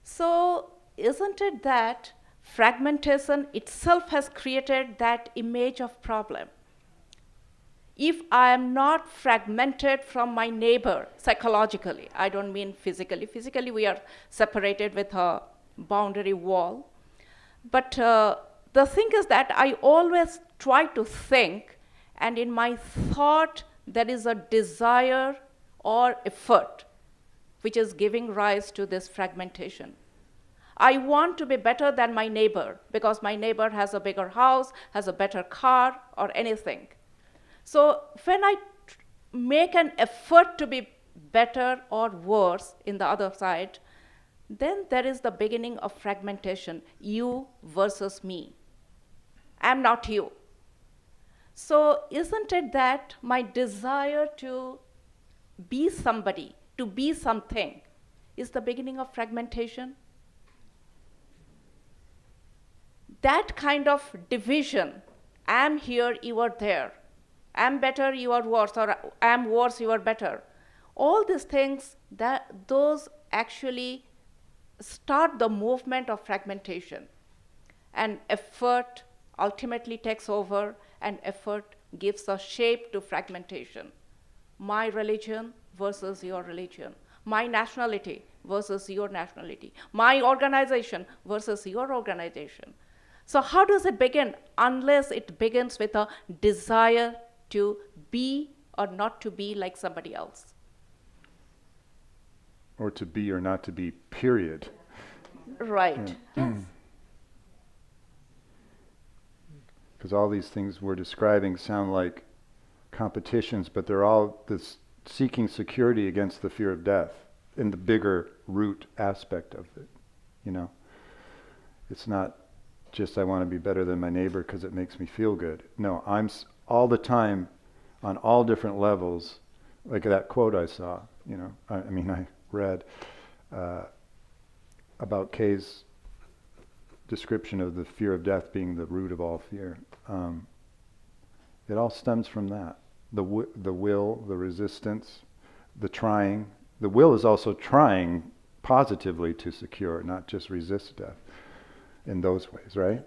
So isn't it that fragmentation itself has created that image of problem? If I am not fragmented from my neighbor psychologically, I don't mean physically. Physically, we are separated with a boundary wall. But the thing is that I always try to think, and in my thought, there is a desire or effort which is giving rise to this fragmentation. I want to be better than my neighbor because my neighbor has a bigger house, has a better car, or anything. So when I make an effort to be better or worse in the other side, then there is the beginning of fragmentation, you versus me. I'm not you. So isn't it that my desire to be somebody, to be something, is the beginning of fragmentation? That kind of division, I'm here, you are there. I'm better, you are worse, or I'm worse, you are better. All these things, those actually start the movement of fragmentation. And effort ultimately takes over, and effort gives a shape to fragmentation. My religion versus your religion. My nationality versus your nationality. My organization versus your organization. So how does it begin? Unless it begins with a desire to be or not to be like somebody else. Or to be or not to be, period. Right. Yeah. Yes. Because all these things we're describing sound like competitions, but they're all this seeking security against the fear of death in the bigger root aspect of it, It's not just I want to be better than my neighbor because it makes me feel good. No, I'm all the time on all different levels, like that quote I saw, I read about Kay's description of the fear of death being the root of all fear. It all stems from that. The will, the resistance, the trying. The will is also trying positively to secure, not just resist death in those ways, right?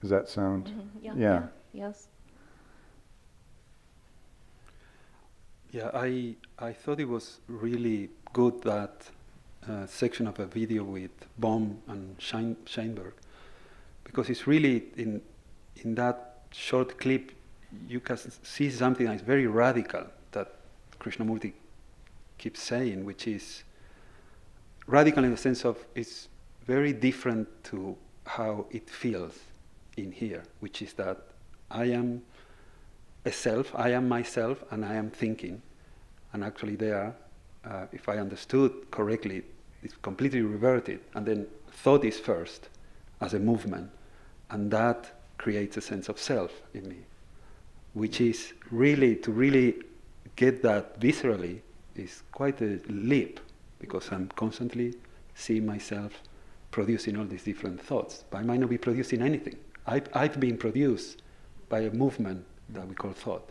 Does that sound? Mm-hmm. Yeah. Yeah. Yes. Yeah, I thought it was really good, that section of a video with Bohm and Scheinberg, because it's really in that short clip you can see something that's very radical that Krishnamurti keeps saying, which is radical in the sense of it's very different to how it feels in here, which is that I am a self, I am myself, and I am thinking. And actually there, if I understood correctly, it's completely reverted, and then thought is first as a movement, and that creates a sense of self in me, which is really, to really get that viscerally is quite a leap, because I'm constantly seeing myself producing all these different thoughts, but I might not be producing anything. I've been produced by a movement that we call thought.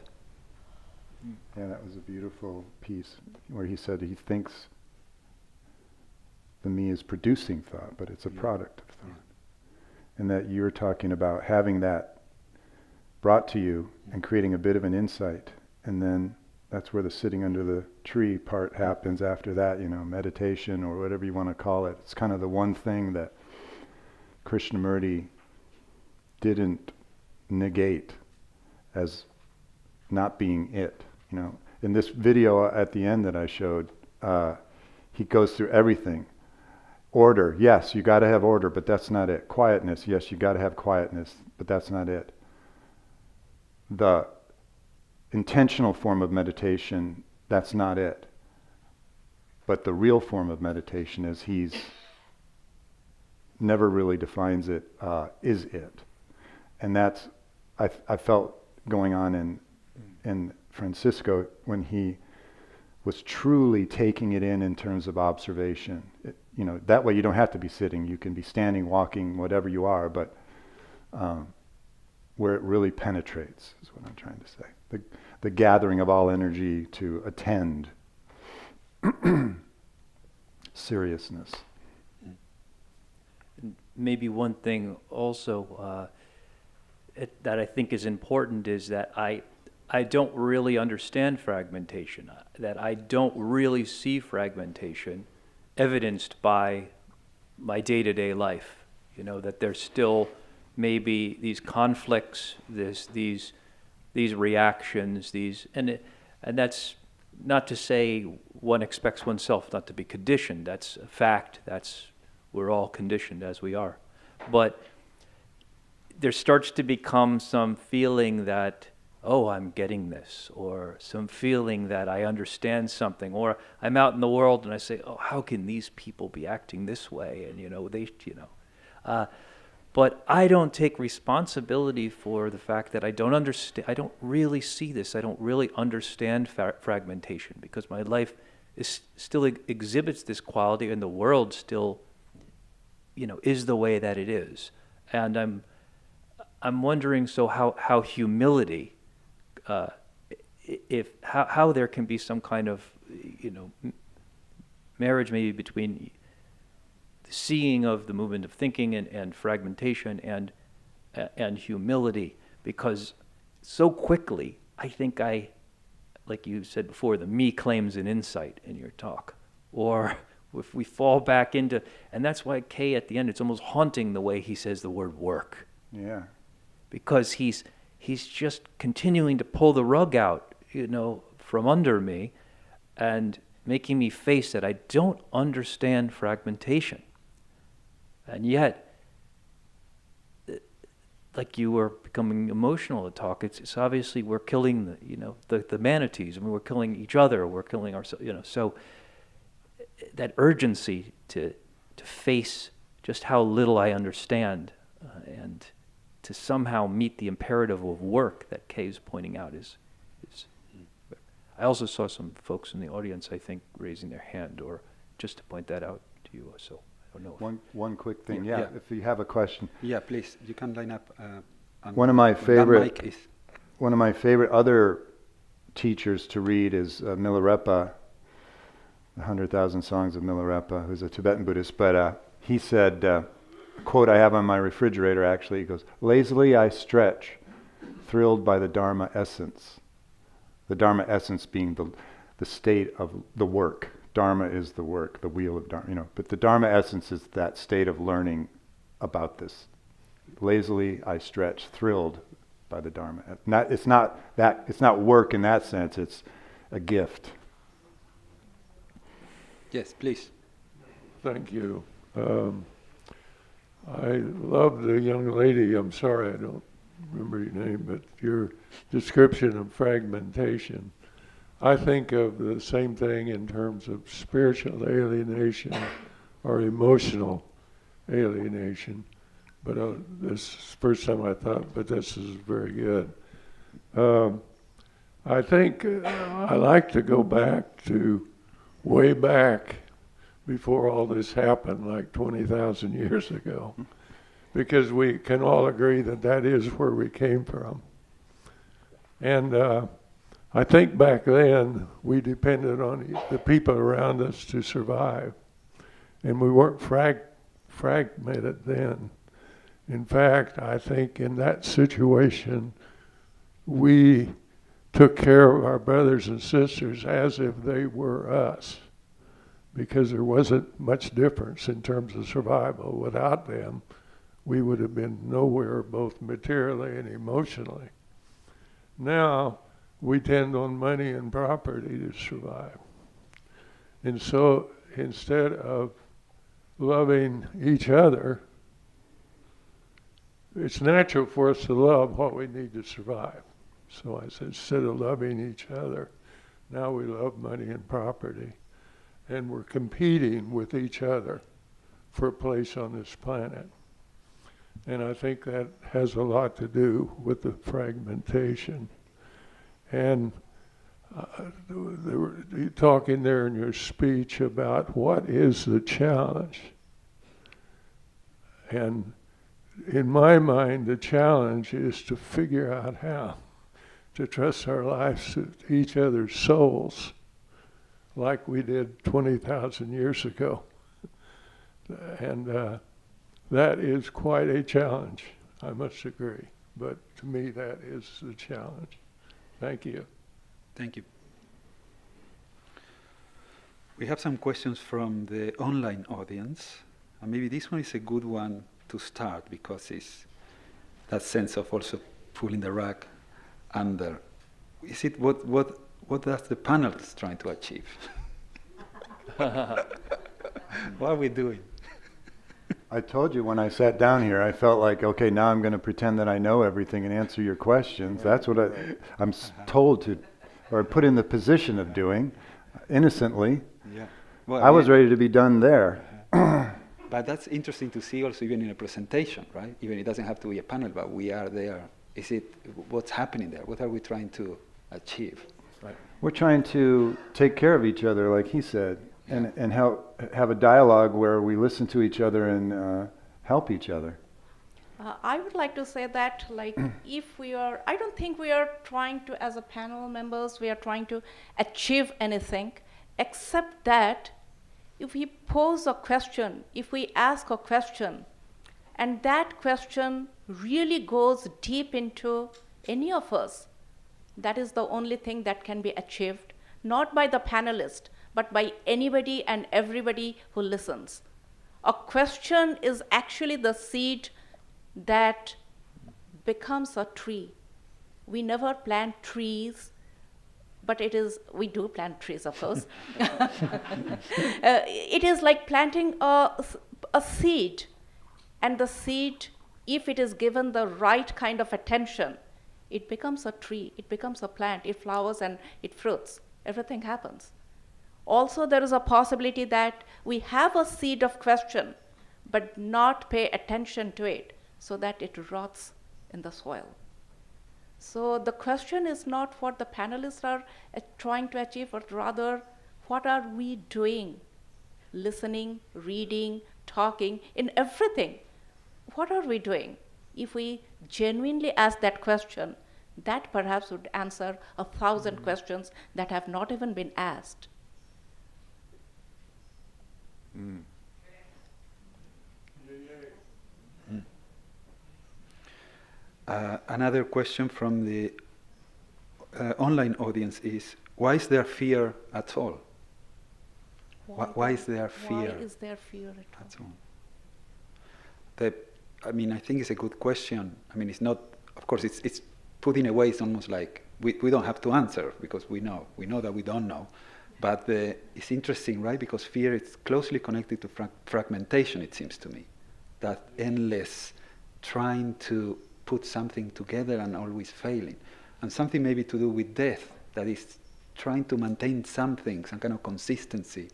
Yeah, that was a beautiful piece where he said he thinks the me is producing thought, but it's a product of thought. And that you're talking about having that brought to you and creating a bit of an insight, and then that's where the sitting under the tree part happens after that, meditation or whatever you want to call it. It's kind of the one thing that Krishnamurti didn't negate as not being it. In this video at the end that I showed, he goes through everything. Order, yes, you got to have order, but that's not it. Quietness, yes, you got to have quietness, but that's not it. The intentional form of meditation, that's not it. But the real form of meditation, as he's never really defines it, is it. And that's, I felt going on in Francisco when he was truly taking it in terms of observation. That way you don't have to be sitting. You can be standing, walking, whatever you are, but where it really penetrates is what I'm trying to say. The gathering of all energy to attend. Seriousness. Maybe one thing also that I think is important is that I don't really understand fragmentation, that I don't really see fragmentation evidenced by my day-to-day life. That there's still maybe these conflicts, these reactions, and that's not to say one expects oneself not to be conditioned. That's a fact. We're all conditioned as we are. But there starts to become some feeling that, oh, I'm getting this, or some feeling that I understand something, or I'm out in the world and I say, oh, how can these people be acting this way? And but I don't take responsibility for the fact that I don't understand. I don't really see this. I don't really understand fragmentation, because my life still exhibits this quality, and the world still, is the way that it is. And I'm wondering, so how humility, how there can be some kind of marriage maybe between the seeing of the movement of thinking and fragmentation and humility, because so quickly I think like you said before, the me claims an insight in your talk, or if we fall back into, and that's why Kay at the end, it's almost haunting the way he says the word work. Yeah. Because he's just continuing to pull the rug out, from under me, and making me face that I don't understand fragmentation. And yet, like you were becoming emotional to talk, it's obviously we're killing the manatees. I mean, we're killing each other. We're killing ourselves. So that urgency to face just how little I understand, and to somehow meet the imperative of work that Kay is pointing out is. I also saw some folks in the audience, I think, raising their hand, or just to point that out to you. So I don't know. One quick thing, yeah. If you have a question. Yeah, please. You can line up. One of my favorite other teachers to read is Milarepa, the 100,000 Songs of Milarepa, who's a Tibetan Buddhist. But he said, a quote I have on my refrigerator actually, he goes, "Lazily I stretch, thrilled by the Dharma essence." The Dharma essence being the state of the work. Dharma is the work, the wheel of Dharma, you know. But the Dharma essence is that state of learning about this. Lazily I stretch, thrilled by the Dharma. It's not work in that sense, it's a gift. Yes, please. Thank you. I love the young lady, I'm sorry I don't remember your name, but your description of fragmentation. I think of the same thing in terms of spiritual alienation or emotional alienation. But this is the first time I thought, but this is very good. I think I like to go back to way back before all this happened, like 20,000 years ago, because we can all agree that that is where we came from. And I think back then we depended on the people around us to survive, and we weren't fragmented then. In fact, I think in that situation, we took care of our brothers and sisters as if they were us, because there wasn't much difference in terms of survival. Without them, we would have been nowhere, both materially and emotionally. Now, we tend on money and property to survive. And so, instead of loving each other, it's natural for us to love what we need to survive. So I said, instead of loving each other, now we love money and property. And we're competing with each other for a place on this planet. And I think that has a lot to do with the fragmentation. And you're talking there in your speech about what is the challenge. And in my mind, the challenge is to figure out how to trust our lives to each other's souls, like we did 20,000 years ago. And that is quite a challenge, I must agree. But to me, that is the challenge. Thank you. Thank you. We have some questions from the online audience. And maybe this one is a good one to start, because it's that sense of also pulling the rug under. Is it what does the panel is trying to achieve? What are we doing? I told you when I sat down here, I felt like, okay, now I'm going to pretend that I know everything and answer your questions. That's what I'm told to, or put in the position of doing, innocently. Yeah. Well, I was ready to be done there. But that's interesting to see also even in a presentation, right? Even it doesn't have to be a panel, but we are there. Is it, what's happening there? What are we trying to achieve? Right. We're trying to take care of each other, like he said, and have a dialogue where we listen to each other and help each other. I would like to say that, like, if we are, I don't think we are trying to, as a panel members, we are trying to achieve anything, except that if we pose a question, if we ask a question, and that question really goes deep into any of us, that is the only thing that can be achieved, not by the panelist, but by anybody and everybody who listens. A question is actually the seed that becomes a tree. We never plant trees, but it is, we do plant trees, of course. It is like planting a seed, and the seed, if it is given the right kind of attention, it becomes a tree, it becomes a plant, it flowers and it fruits, everything happens. Also, there is a possibility that we have a seed of question, but not pay attention to it, so that it rots in the soil. So the question is not what the panelists are trying to achieve, but rather, what are we doing? Listening, reading, talking, in everything. What are we doing? If we genuinely ask that question, that perhaps would answer 1,000 questions that have not even been asked. Another question from the online audience is, why is there fear at all? Why is there fear? Why is there fear at all? I think it's a good question. I mean, it's not, of course, it's put in a way, it's almost like we don't have to answer because we know that we don't know. But it's interesting, right? Because fear is closely connected to fragmentation, it seems to me. That endless trying to put something together and always failing. And something maybe to do with death, that is trying to maintain something, some kind of consistency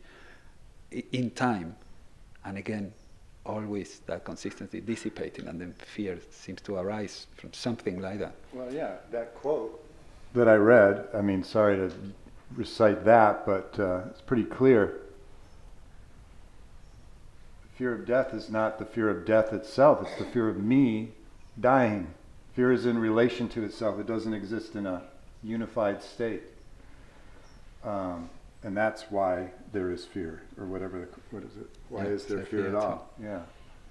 in time. And again, always that consistency dissipating, and then fear seems to arise from something like that. Well, yeah, that quote that I read, I mean, sorry to recite that, but it's pretty clear. The fear of death is not the fear of death itself, it's the fear of me dying. Fear is in relation to itself, it doesn't exist in a unified state. And that's why there is fear, or whatever, what is it? Why is there fear at all? Yeah,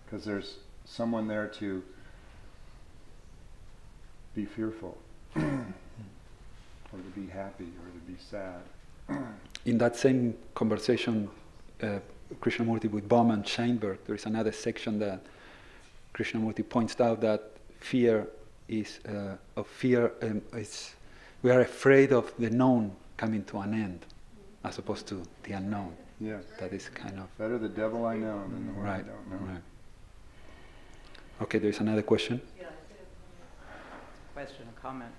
because there's someone there to be fearful, or to be happy, or to be sad. In that same conversation, Krishnamurti with Baum and Scheinberg, there is another section that Krishnamurti points out that fear is we are afraid of the known coming to an end, as opposed to the unknown. Yeah. That is kind of... Better the devil I know than the one I don't know. Right. Okay, there's another question. Yeah, question, a comment.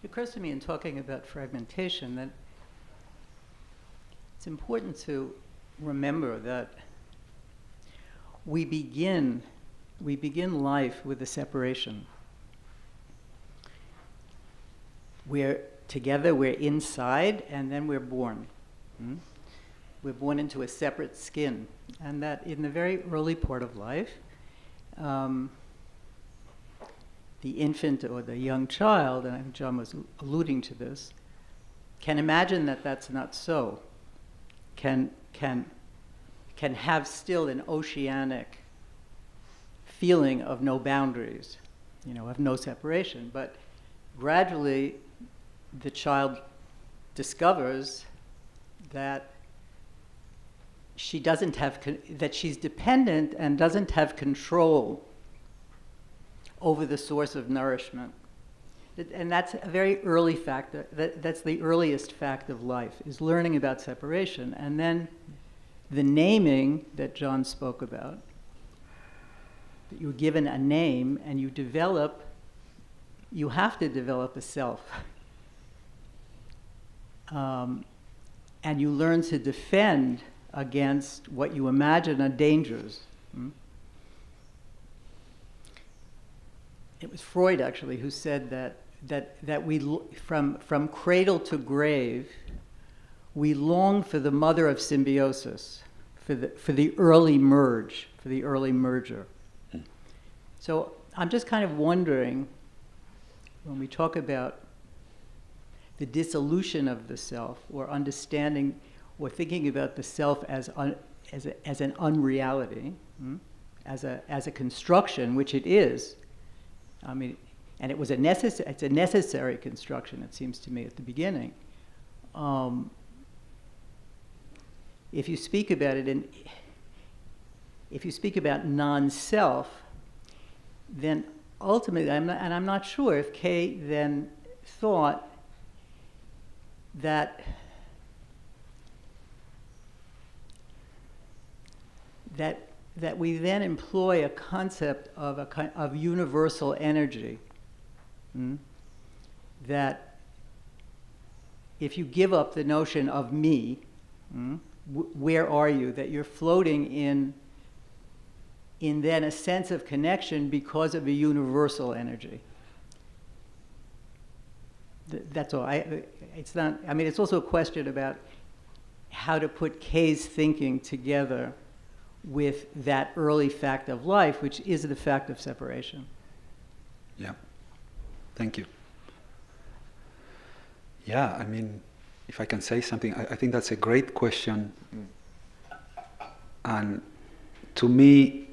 It occurs to me in talking about fragmentation that it's important to remember that we begin life with a separation. We're together, we're inside, and then we're born. We're born into a separate skin. And that in the very early part of life, the infant or the young child, and I think John was alluding to this, can imagine that that's not so, can have still an oceanic feeling of no boundaries, of no separation. But gradually, the child discovers that she doesn't have, that she's dependent and doesn't have control over the source of nourishment. And that's a very early fact, that's the earliest fact of life, is learning about separation. And then the naming that John spoke about, that you're given a name and you have to develop a self. And you learn to defend against what you imagine are dangers. It was Freud, actually, who said that we, from cradle to grave, we long for the mother of symbiosis, for the early merge, for the early merger. So I'm just kind of wondering, when we talk about the dissolution of the self, or understanding, or thinking about the self as an unreality, as a construction, which it is. I mean, and it's a necessary construction, it seems to me, at the beginning. If you speak about it, if you speak about non-self, then ultimately, I'm not sure if Kay then thought that we then employ a concept of universal energy. That if you give up the notion of me, where are you? That you're floating in then a sense of connection because of a universal energy. That's all. It's not. I mean, it's also a question about how to put Kay's thinking together with that early fact of life, which is the fact of separation. Yeah. Thank you. Yeah, I mean, if I can say something, I think that's a great question. And to me,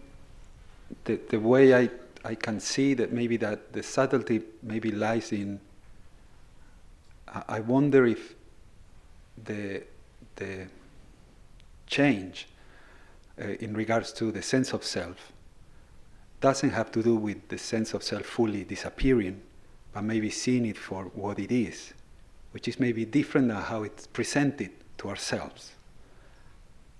the way I can see that maybe that the subtlety maybe lies in, I wonder if the change in regards to the sense of self doesn't have to do with the sense of self fully disappearing, but maybe seeing it for what it is, which is maybe different than how it's presented to ourselves.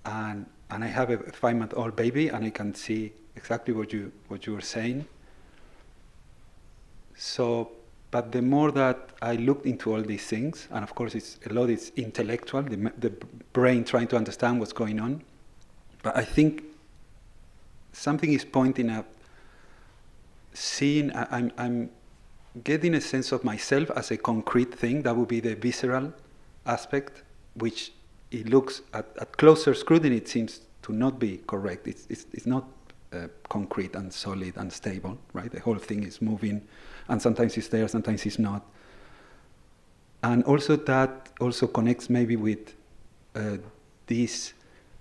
And I have a 5-month-old baby, and I can see exactly what you were saying. So, but the more that I looked into all these things, and of course a lot is intellectual, the brain trying to understand what's going on, but I think something is pointing up, seeing, I'm getting a sense of myself as a concrete thing. That would be the visceral aspect, which it looks, at closer scrutiny, it seems to not be correct. It's not concrete and solid and stable, right? The whole thing is moving, and sometimes it's there, sometimes it's not. And also that also connects maybe with this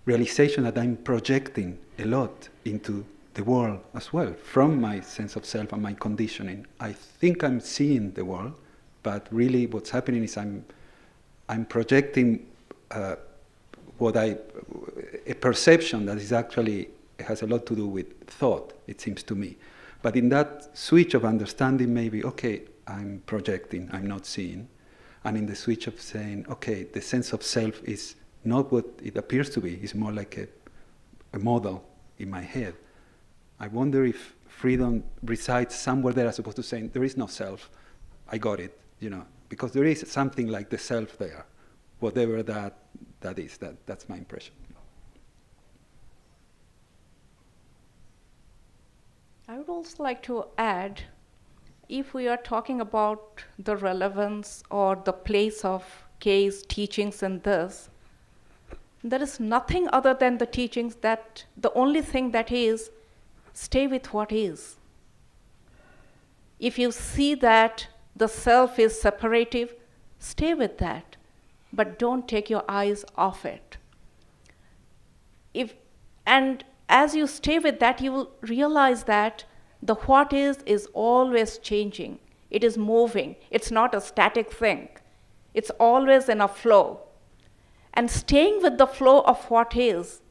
realization that I'm projecting a lot into the world as well, from my sense of self and my conditioning. I think I'm seeing the world, but really what's happening is I'm projecting a perception that is actually, it has a lot to do with thought, it seems to me. But in that switch of understanding, maybe, okay, I'm projecting, I'm not seeing. And in the switch of saying, okay, the sense of self is not what it appears to be, it's more like a model in my head. I wonder if freedom resides somewhere there as opposed to saying, there is no self, I got it, because there is something like the self there, whatever that is, that's my impression. I would also like to add, if we are talking about the relevance or the place of Kay's teachings in this, there is nothing other than the teachings that the only thing that is, stay with what is. If you see that the self is separative, stay with that, but don't take your eyes off it. And as you stay with that, you will realize that the what is always changing. It is moving. It's not a static thing. It's always in a flow. And staying with the flow of what is,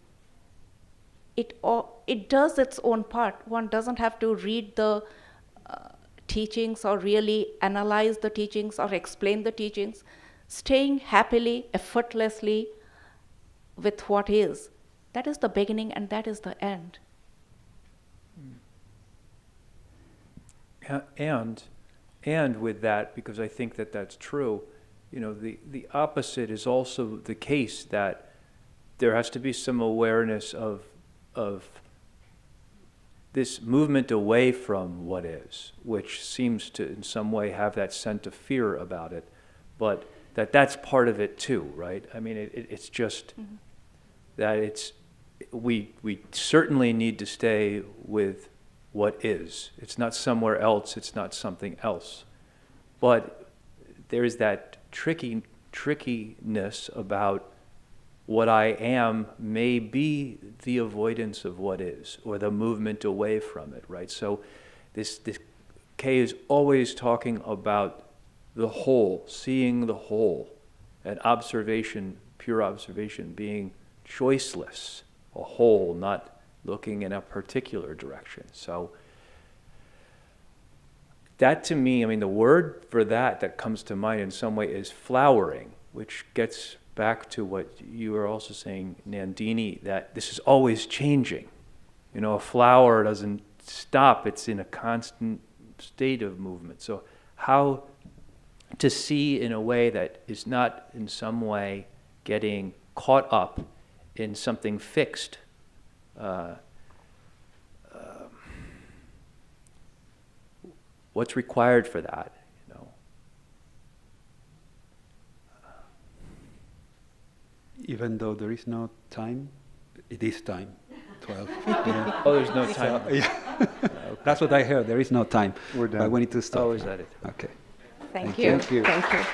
it does its own part. One doesn't have to read the teachings or really analyze the teachings or explain the teachings. Staying happily, effortlessly with what is, that is the beginning and that is the end. And with that, because I think that that's true, the opposite is also the case, that there has to be some awareness of this movement away from what is, which seems to in some way have that scent of fear about it, but that's part of it too, right? I mean, it's just that we certainly need to stay with what is. It's not somewhere else, it's not something else. But there's that trickiness about what I am may be the avoidance of what is, or the movement away from it, right? So this Kay is always talking about the whole, seeing the whole, and observation, pure observation, being choiceless, a whole, not looking in a particular direction. So that to me, I mean, the word for that comes to mind in some way is flowering, which gets back to what you were also saying, Nandini, that this is always changing. A flower doesn't stop, it's in a constant state of movement. So how to see in a way that is not in some way getting caught up in something fixed. What's required for that? Even though there is no time, it is time. 12. Oh, there's no time. So, yeah. Okay. That's what I heard. There is no time. We're done. But we need to stop. Oh, is that it? Okay. Thank you. Thank you. Thank you.